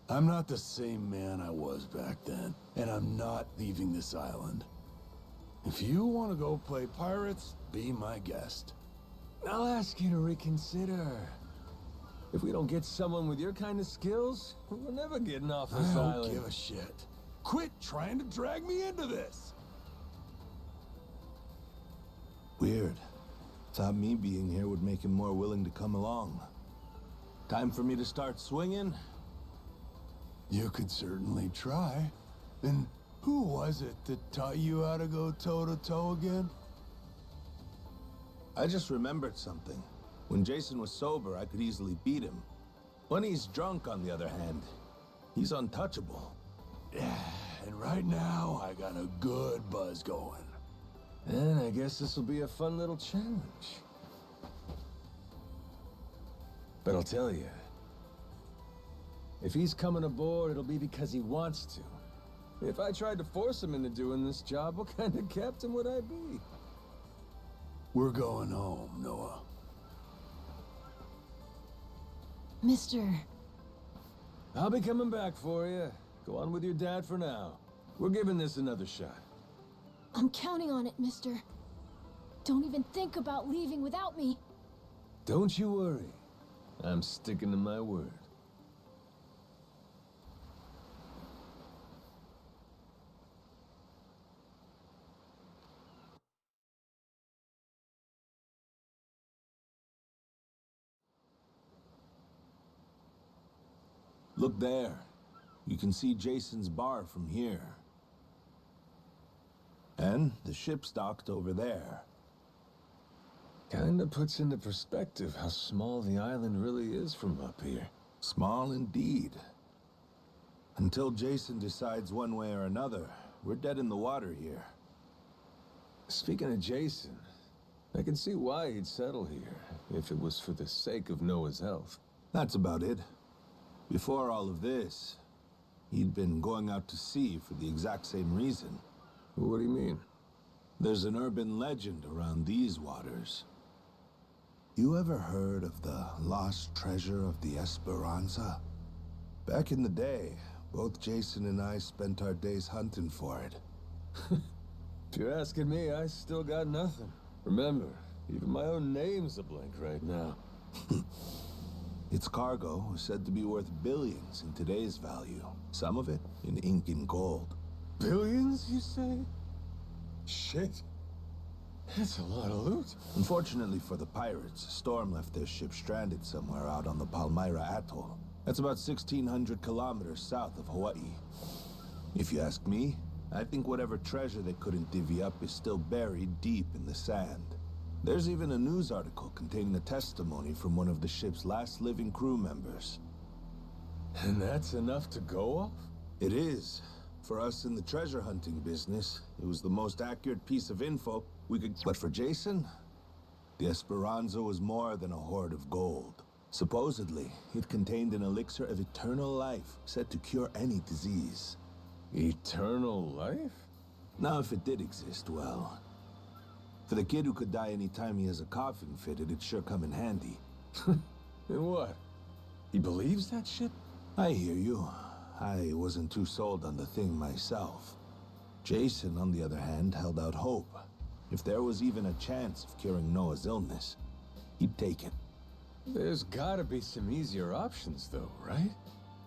I'm not the same man I was back then, and I'm not leaving this island. If you want to go play pirates, be my guest. I'll ask you to reconsider. If we don't get someone with your kind of skills, we're never getting off this I island. don't give a shit. Quit trying to drag me into this! Weird. Thought me being here would make him more willing to come along. Time for me to start swinging? You could certainly try. And who was it that taught you how to go toe-to-toe again? I just remembered something. When Jason was sober, I could easily beat him. When he's drunk, on the other hand, he's untouchable. Yeah, and right now, I got a good buzz going. And I guess this will be a fun little challenge. But I'll tell you, if he's coming aboard, it'll be because he wants to. If I tried to force him into doing this job, what kind of captain would I be? We're going home, Noah. Mister. I'll be coming back for you. Go on with your dad for now. We're giving this another shot. I'm counting on it, mister. Don't even think about leaving without me. Don't you worry. I'm sticking to my word. Look there. You can see Jason's bar from here. And the ship's docked over there. Kinda puts into perspective how small the island really is from up here. Small indeed. Until Jason decides one way or another, we're dead in the water here. Speaking of Jason, I can see why he'd settle here, if it was for the sake of Noah's health. That's about it. Before all of this, he'd been going out to sea for the exact same reason. What do you mean? There's an urban legend around these waters. You ever heard of the lost treasure of the Esperanza? Back in the day, both Jason and I spent our days hunting for it. If you're asking me, I still got nothing. Remember, even my own name's a blank right now. Its cargo is said to be worth billions in today's value, some of it in ink and gold. Billions, you say? Shit. That's a lot of loot. Unfortunately for the pirates, a storm left their ship stranded somewhere out on the Palmyra Atoll. That's about 1,600 kilometers south of Hawaii. If you ask me, I think whatever treasure they couldn't divvy up is still buried deep in the sand. There's even a news article containing a testimony from one of the ship's last living crew members. And that's enough to go off? It is. For us in the treasure hunting business, it was the most accurate piece of info we could... But for Jason, the Esperanza was more than a hoard of gold. Supposedly, it contained an elixir of eternal life, said to cure any disease. Eternal life? Now, if it did exist, well... For the kid who could die any time he has a coffin fitted, it'd sure come in handy. And what? He believes that shit? I hear you. I wasn't too sold on the thing myself. Jason, on the other hand, held out hope. If there was even a chance of curing Noah's illness, he'd take it. There's gotta be some easier options, though, right?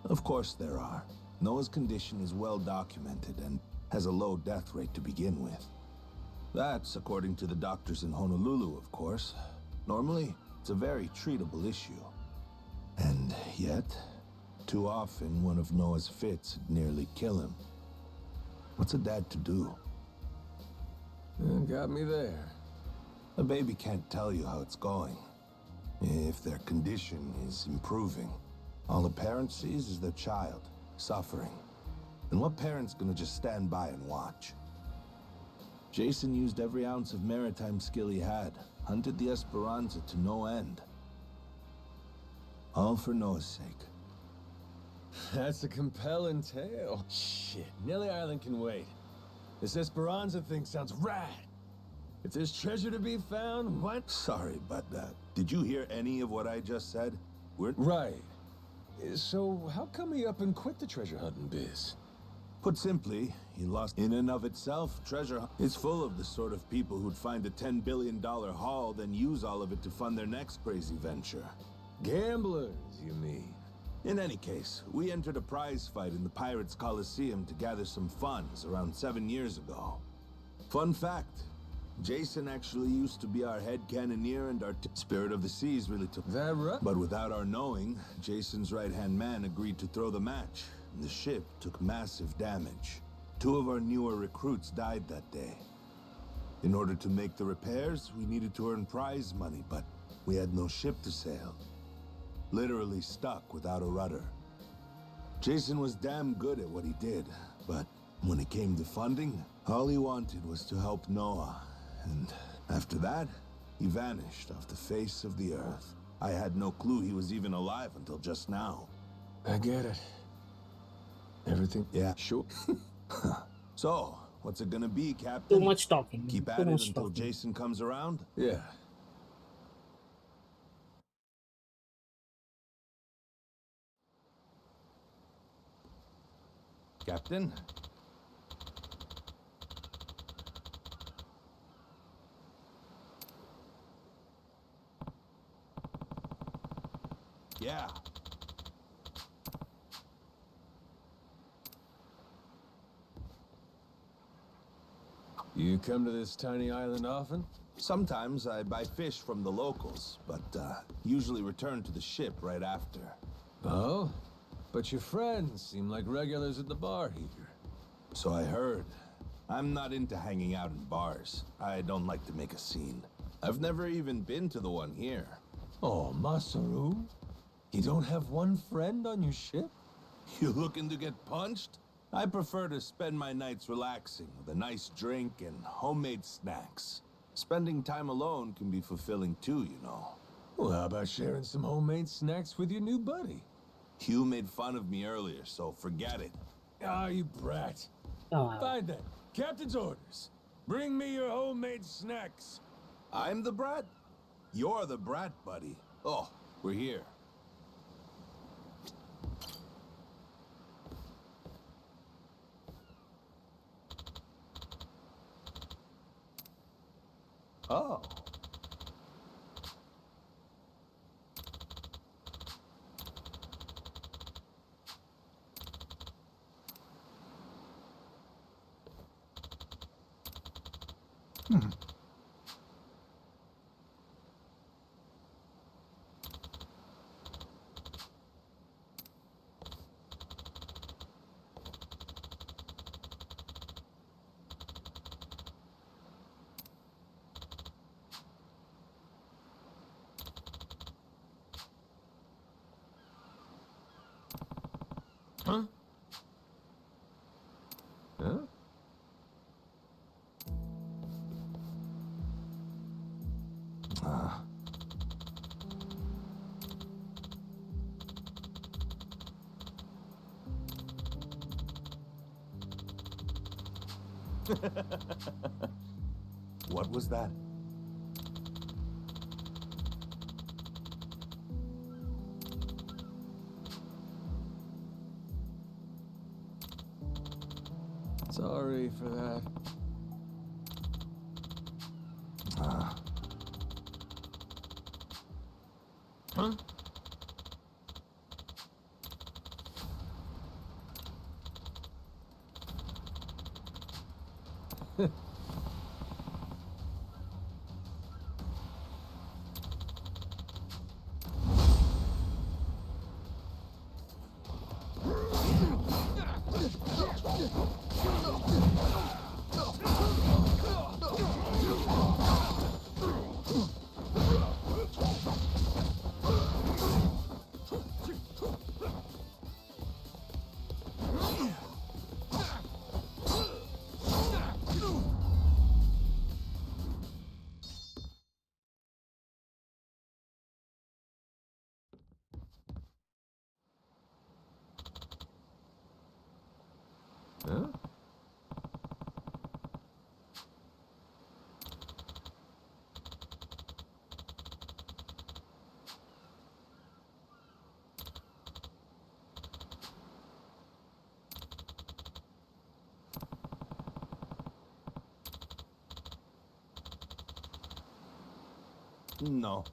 Of course there are. Noah's condition is well documented and has a low death rate to begin with. That's according to the doctors in Honolulu, of course. Normally, it's a very treatable issue. And yet, too often one of Noah's fits would nearly kill him. What's a dad to do? Got me there. A baby can't tell you how it's going. If their condition is improving. All a parent sees is their child suffering. And what parent's gonna just stand by and watch? Jason used every ounce of maritime skill he had, hunted the Esperanza to no end. All for Noah's sake. That's a compelling tale. Shit, Nelly Island can wait. This Esperanza thing sounds rad. If there's treasure to be found, what? Sorry, but did you hear any of what I just said? We're... Right. So how come he up and quit the treasure hunting biz? Put simply, he lost. In and of itself, treasure is full of the sort of people who'd find a $10 billion haul, then use all of it to fund their next crazy venture. Gamblers, you mean? In any case, we entered a prize fight in the Pirates Coliseum to gather some funds around 7 years ago. Fun fact, Jason actually used to be our head cannoneer and our Spirit of the Seas really took... That right? But without our knowing, Jason's right-hand man agreed to throw the match. The ship took massive damage. 2 of our newer recruits died that day. In order to make the repairs, we needed to earn prize money, but we had no ship to sail. Literally stuck without a rudder. Jason was damn good at what he did, but when it came to funding, all he wanted was to help Noah. And after that, he vanished off the face of the earth. I had no clue he was even alive until just now. I get it. Everything? Yeah, sure. So, what's it gonna be, Captain? Too much talking. Keep at it until Jason comes around? Yeah. Captain? Yeah. You come to this tiny island often? Sometimes I buy fish from the locals, but usually return to the ship right after. Oh? But your friends seem like regulars at the bar here. So I heard. I'm not into hanging out in bars. I don't like to make a scene. I've never even been to the one here. Oh, Masaru? You don't have one friend on your ship? You looking to get punched? I prefer to spend my nights relaxing with a nice drink and homemade snacks. Spending time alone can be fulfilling too, you know. Well, how about sharing some homemade snacks with your new buddy? Hugh made fun of me earlier, so forget it. Ah, you brat. Oh. Fine then. Captain's orders. Bring me your homemade snacks. I'm the brat? You're the brat, buddy. Oh, we're here. Oh. Huh? Huh? What was that? Sorry for that. Huh? Huh? No.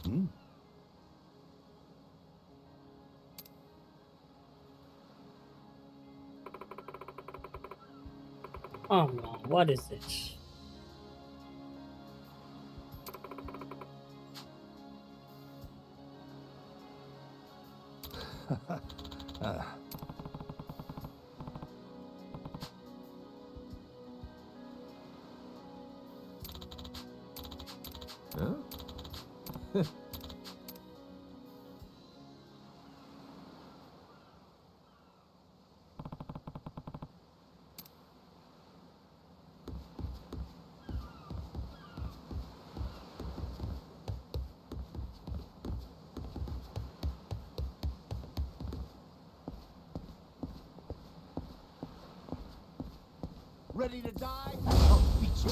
Hmm. Oh no, what is this? Huh? Ready to die? I'll beat you.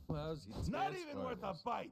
Lousy Not dance even worth a partners. bite.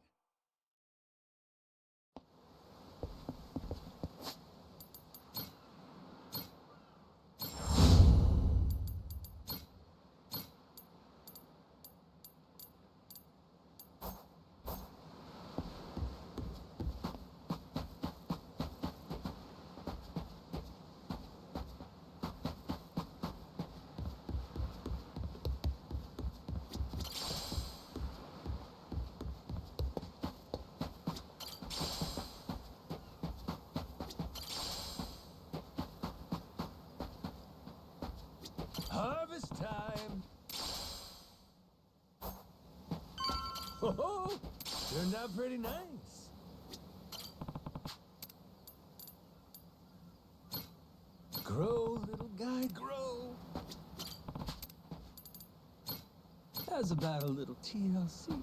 Harvest time! Oh, turned out pretty nice. Grow, little guy, grow. How's about a little TLC?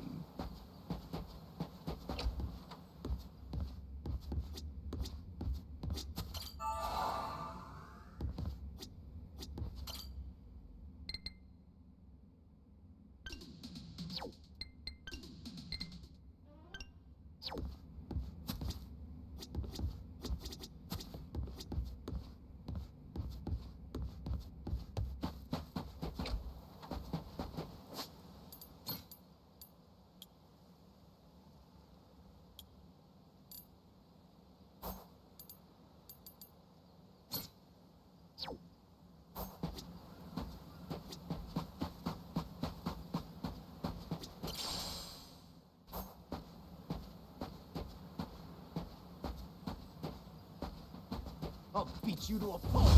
I'll beat you to a pulp.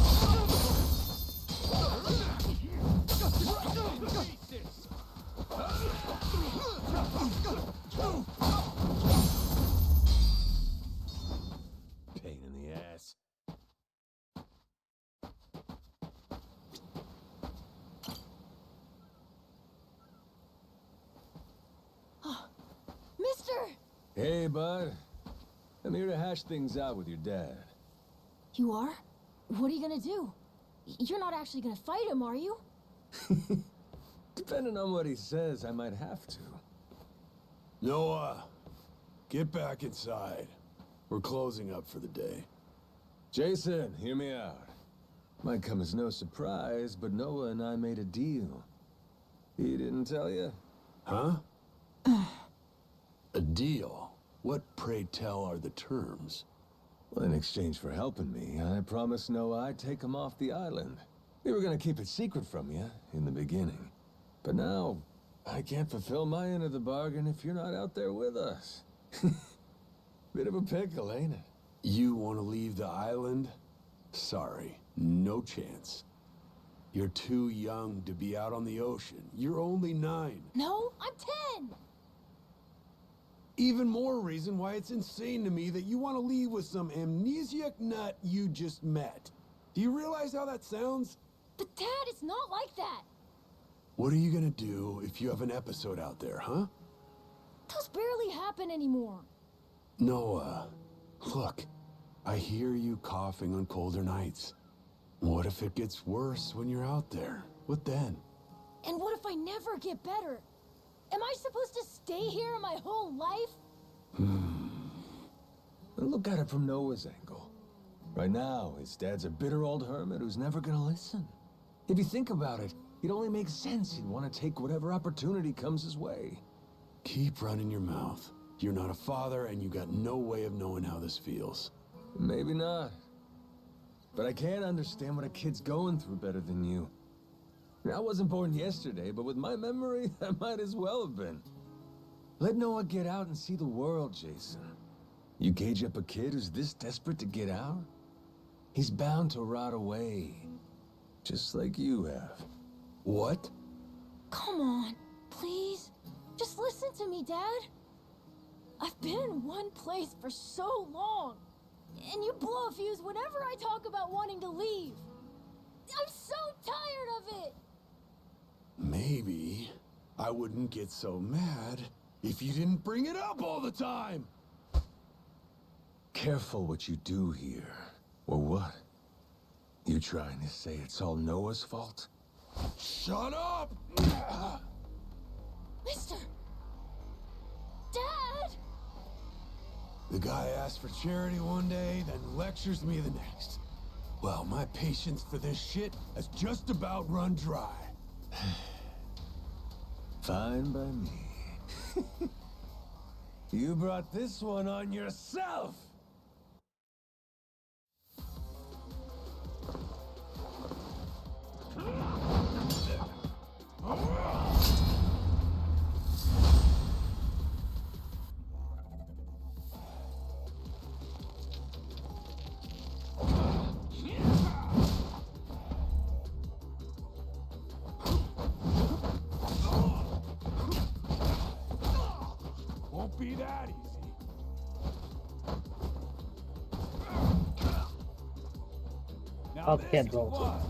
Pain in the ass. Mister! Hey, bud. I'm here to hash things out with your dad. You are? What are you gonna do? You're not actually gonna fight him, are you? Depending on what he says, I might have to. Noah, get back inside. We're closing up for the day. Jason, hear me out. Might come as no surprise, but Noah and I made a deal. He didn't tell you? Huh? A deal? What, pray tell, are the terms? Well, in exchange for helping me, I promised Noah I'd take him off the island. We were gonna keep it secret from you in the beginning. But now, I can't fulfill my end of the bargain if you're not out there with us. Bit of a pickle, ain't it? You want to leave the island? Sorry, no chance. You're too young to be out on the ocean. You're only 9. No, I'm 10! Even more reason why it's insane to me that you want to leave with some amnesiac nut you just met. Do you realize how that sounds? But Dad, it's not like that! What are you gonna do if you have an episode out there, huh? Those barely happen anymore. Noah, look, I hear you coughing on colder nights. What if it gets worse when you're out there? What then? And what if I never get better? Am I supposed to stay here my whole life? Look at it from Noah's angle. Right now, his dad's a bitter old hermit who's never gonna listen. If you think about it, it only makes sense he'd want to take whatever opportunity comes his way. Keep running your mouth. You're not a father, and you got no way of knowing how this feels. Maybe not. But I can't understand what a kid's going through better than you. I wasn't born yesterday, but with my memory, I might as well have been. Let Noah get out and see the world, Jason. You cage up a kid who's this desperate to get out? He's bound to rot away. Just like you have. What? Come on, please. Just listen to me, Dad. I've been in one place for so long. And you blow a fuse whenever I talk about wanting to leave. I'm so tired of it. Maybe I wouldn't get so mad if you didn't bring it up all the time. Careful what you do here. Or what? You trying to say it's all Noah's fault? Shut up! Mister! Dad! The guy asks for charity one day, then lectures me the next. Well, my patience for this shit has just about run dry. Fine by me. You brought this one on yourself! Won't be that easy. Now Okay, this bro. is fun.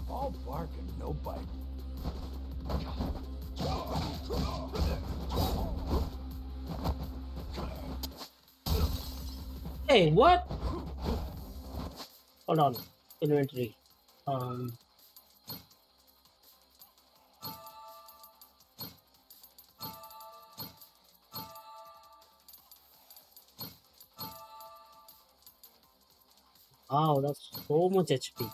All bark and no bite. Hey, what? Hold on. Inventory. Wow, that's so much HP.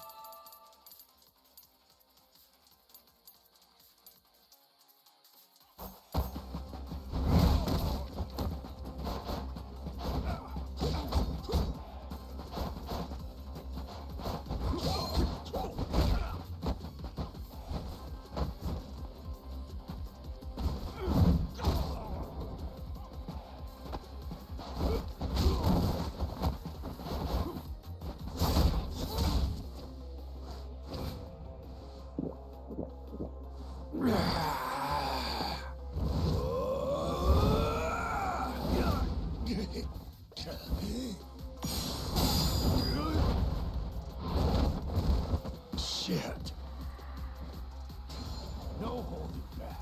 Shit. No holding back.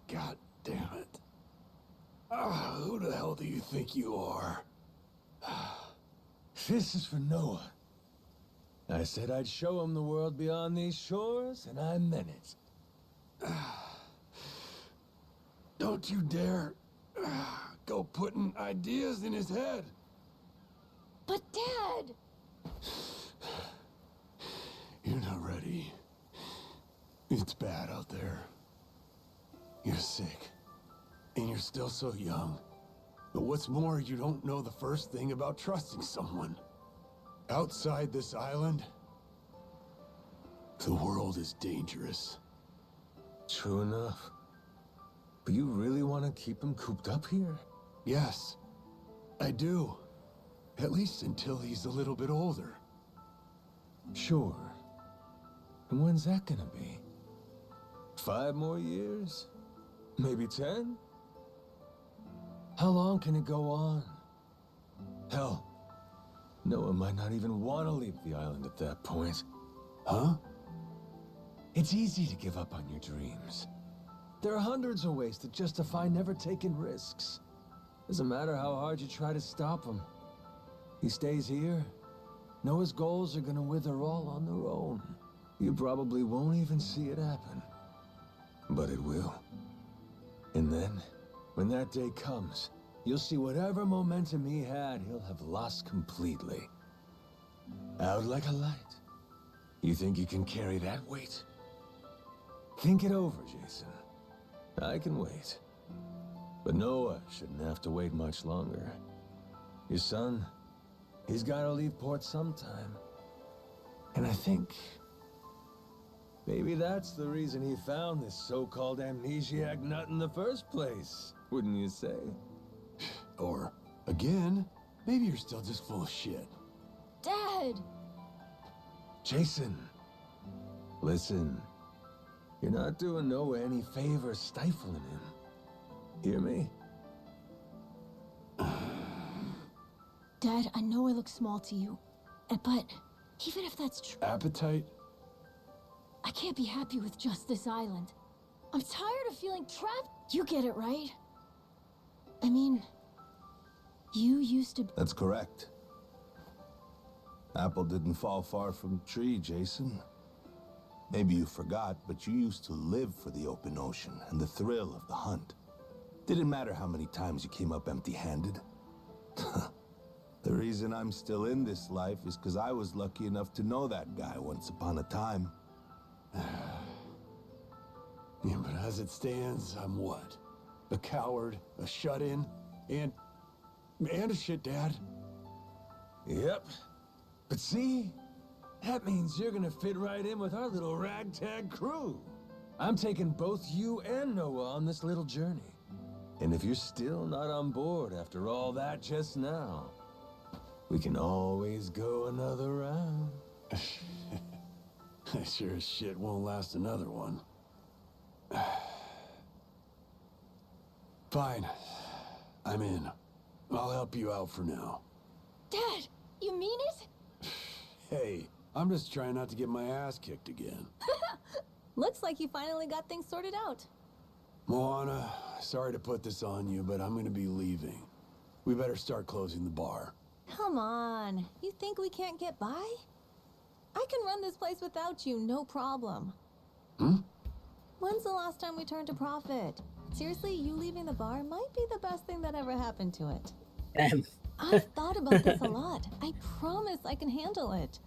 God damn it. Who the hell do you think you are? This is for Noah. I said I'd show him the world beyond these shores, and I meant it. Don't you dare go putting ideas in his head. But Dad! You're not ready. It's bad out there. You're sick. And you're still so young. But what's more, you don't know the first thing about trusting someone. Outside this island, the world is dangerous. True enough. But you really want to keep him cooped up here? Yes, I do. At least until he's a little bit older. Sure. And when's that gonna be? 5 more years? Maybe 10? How long can it go on? Hell, Noah might not even want to leave the island at that point. Huh? It's easy to give up on your dreams. There are hundreds of ways to justify never taking risks. Doesn't matter how hard you try to stop him. He stays here, Noah's goals are gonna wither all on their own. You probably won't even see it happen. But it will. And then, when that day comes, you'll see whatever momentum he had, he'll have lost completely. Out like a light. You think you can carry that weight? Think it over, Jason. I can wait. But Noah shouldn't have to wait much longer. Your son, he's gotta leave port sometime. And I think maybe that's the reason he found this so-called amnesiac nut in the first place, wouldn't you say? Or, again, maybe you're still just full of shit. Dad! Jason, listen. You're not doing Noah any favors stifling him. Hear me? Dad, I know I look small to you, but even if that's true, Appetite? I can't be happy with just this island. I'm tired of feeling trapped. You get it, right? I mean, you used to... That's correct. Apple didn't fall far from the tree, Jason. Maybe you forgot, but you used to live for the open ocean and the thrill of the hunt. Didn't matter how many times you came up empty-handed. The reason reason I'm still in this life is because I was lucky enough to know that guy once upon a time. Yeah, but as it stands, I'm what? A coward, a shut-in, and a shit dad. Yep. But see, that means you're gonna fit right in with our little ragtag crew. I'm taking both you and Noah on this little journey. And if you're still not on board after all that just now, we can always go another round. I sure as shit won't last another one. Fine. I'm in. I'll help you out for now. Dad, you mean it? Hey, I'm just trying not to get my ass kicked again. Looks like you finally got things sorted out. Moana, sorry to put this on you, but I'm gonna be leaving. We better start closing the bar. Come on. You think we can't get by? I can run this place without you, no problem. When's the last time we turned a profit? Seriously, you leaving the bar might be the best thing that ever happened to it. Damn. I've thought about this a lot. I promise I can handle it.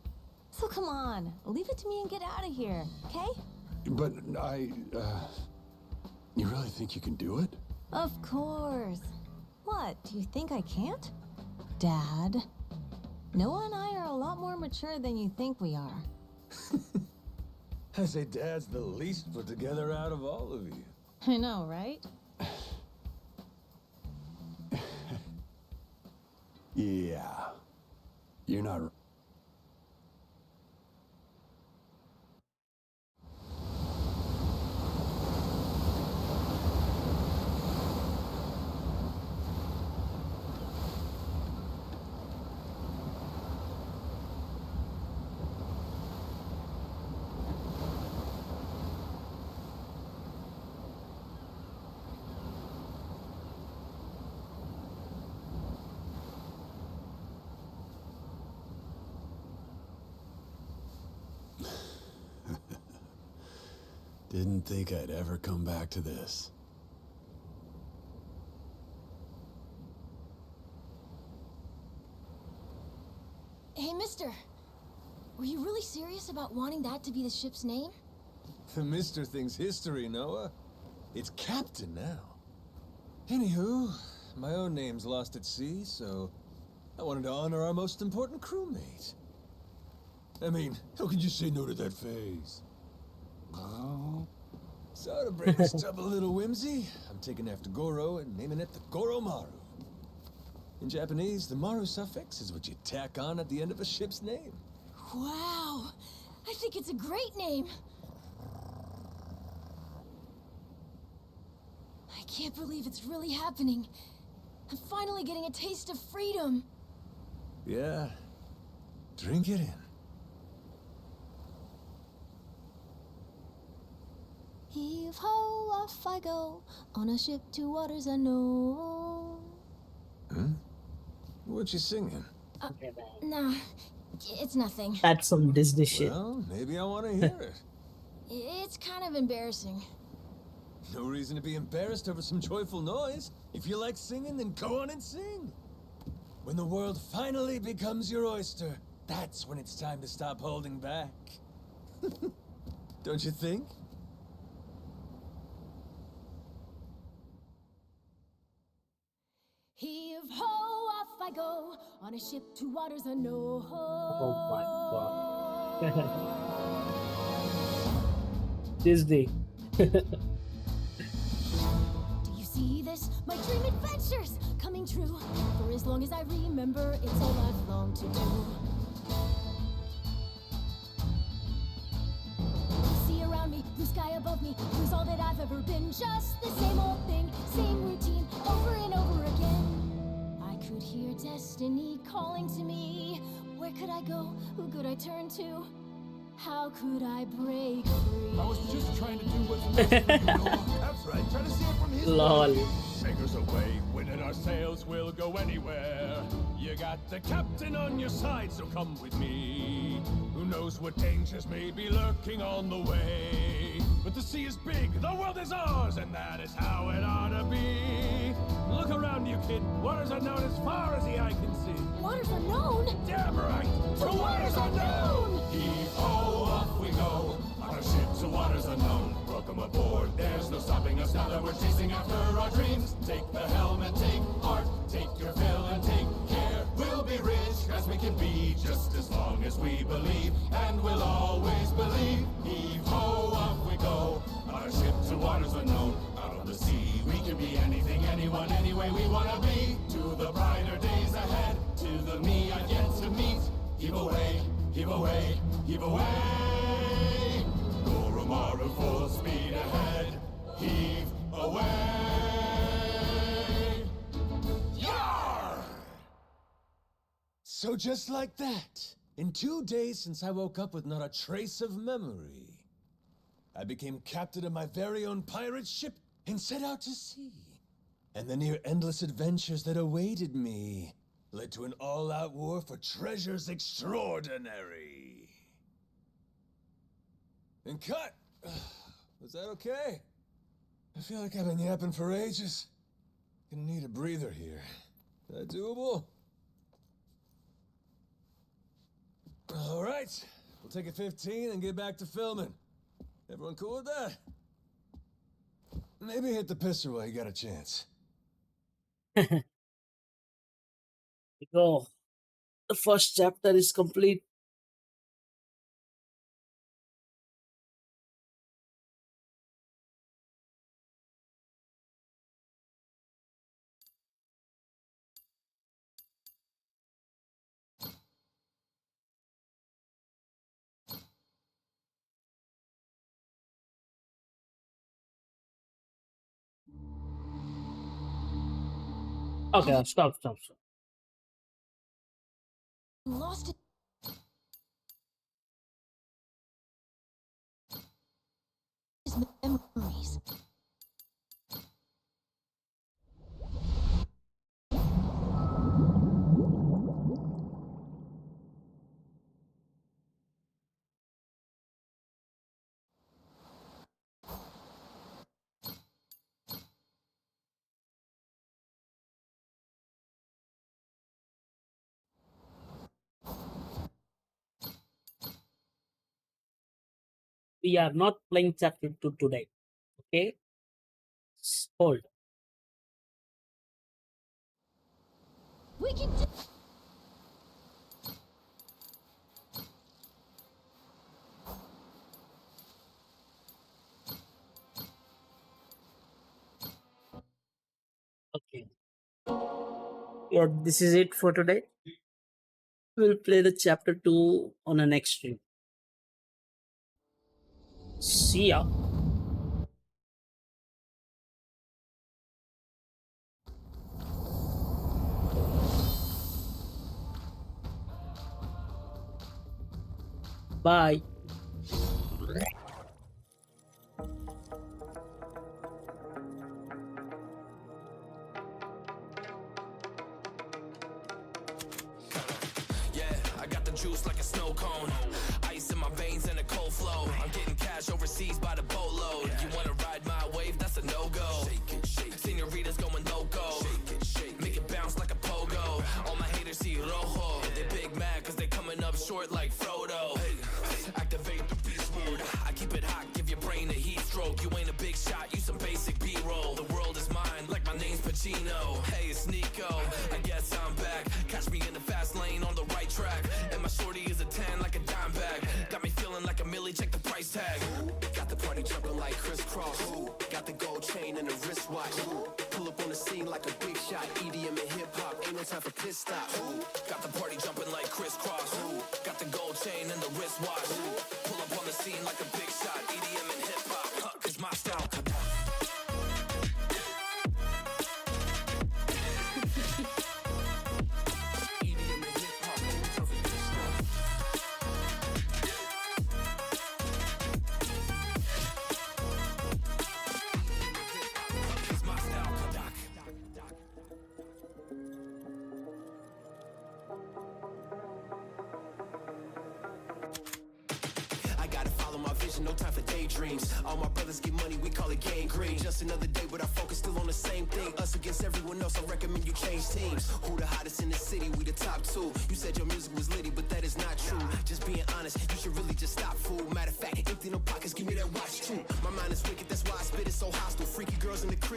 So come on, leave it to me and get out of here, okay? But you really think you can do it? Of course. What, do you think I can't? Dad, Noah and I are a lot more mature than you think we are. I say Dad's the least put together out of all of you. I know, right? Yeah. You're not... Didn't think I'd ever come back to this. Hey, mister. Were you really serious about wanting that to be the ship's name? The Mister thing's history, Noah. It's Captain now. Anywho, my own name's lost at sea, so I wanted to honor our most important crewmate. I mean, how could you say no to that phase? So to break this up a little whimsy, I'm taking after Goro and naming it the Goromaru. In Japanese, the Maru suffix is what you tack on at the end of a ship's name. Wow! I think it's a great name! I can't believe it's really happening. I'm finally getting a taste of freedom. Yeah. Drink it in. Heave ho, off I go, on a ship to waters unknown. What you singing? Nah, it's nothing. That's some Disney shit. Well, maybe I want to hear it. It's kind of embarrassing. No reason to be embarrassed over some joyful noise. If you like singing, then go on and sing. When the world finally becomes your oyster, that's when it's time to stop holding back. Don't you think? Heave ho, off I go, on a ship to waters unknown. Oh my god. Disney. Do you see this? My dream adventures coming true. For as long as I remember, it's all I've longed to do. See around me, blue sky above me, blue's all that I've ever been. Just the same old thing, same routine, over and over again. I could hear destiny calling to me. Where could I go? Who could I turn to? How could I break free? I was just trying to do what's best for you, Noah. That's right, try to see it from his Lol. Anchors away, winning our sails, we'll go anywhere. You got the captain on your side, so come with me. Who knows what dangers may be lurking on the way. But the sea is big, the world is ours, and that is how it ought to be. Look around you, kid. Waters unknown as far as the eye can see. Waters unknown? to waters unknown! Heave-ho, off we go, on a ship to waters unknown. Welcome aboard, there's no stopping us now that we're chasing after our dreams. Take the helm and take heart, take your fill and take care. We'll be rich as we can be, just as long as we believe, and we'll always believe. Heave-ho, off we go, on a ship to waters unknown. Out on the sea, we can be anything, anyone, any way we wanna be. To the brighter days ahead, to the me I've yet to meet. Heave away, heave away, heave away. Goromaru full speed ahead. Heave away. Yar! So just like that, in 2 days since I woke up with not a trace of memory, I became captain of my very own pirate ship and set out to sea. And the near endless adventures that awaited me led to an all-out war for treasures extraordinary. And cut! Was that okay? I feel like I've been yapping for ages. Gonna need a breather here. Is that doable? All right, we'll take a 15 and get back to filming. Everyone cool with that? Maybe hit the pisser while you got a chance. Go. The first chapter is complete. Okay, stop. Lost it. His memories. We are not playing chapter 2 today. Okay? Hold. We can do. Okay. This is it for today. We'll play the chapter 2 on the next stream. See ya. Bye. Juice like a snow cone, ice in my veins and a cold flow. I'm getting cash overseas by the boatload. You wanna ride my wave? That's a no-go. Senoritas going loco, make it bounce like a pogo. All my haters see rojo, they big mad cause they coming up short like Frodo. Activate the beast mode, I keep it hot, give your brain a heat stroke. You ain't a big shot, you some basic B-roll. The world is mine like my name's Pacino. Hey, it's Nico, I guess I'm back. Catch me in the fast lane on the right track. And my shorty is a 10 like a dime bag. Got me feeling like a milli, check the price tag. Got the party jumping like crisscross. Got the gold chain and the wristwatch. Pull up on the scene like a big shot. EDM and hip hop, ain't no time for pit stop. Got the party jumping like crisscross. Got the gold chain and the wristwatch. Pull up on the scene like a big shot. EDM and hip hop, cause my style. No time for daydreams. All my brothers get money, we call it gangrene. Just another day, but our focus still on the same thing. Us against everyone else, I recommend you change teams. Who the hottest in the city? We the top two. You said your music was litty, but that is not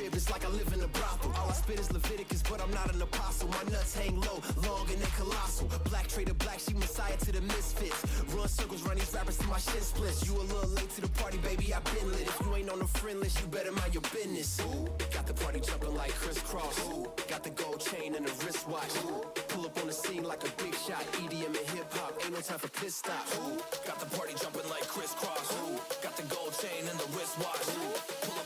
crib, it's like I live in a brothel. All I spit is Leviticus, but I'm not an apostle. My nuts hang low, long and they colossal. Black trader black, she messiah to the misfits. Run circles, run these rappers till my shit splits. You a little late to the party, baby, I been lit. If you ain't on the friend list, you better mind your business. Ooh, got the party jumping like crisscross. Ooh, got the gold chain and the wristwatch. Ooh, pull up on the scene like a big shot. EDM and hip hop, ain't no time for piss stops. Ooh, got the party jumping like crisscross. Ooh, got the gold chain and the wristwatch. Ooh, pull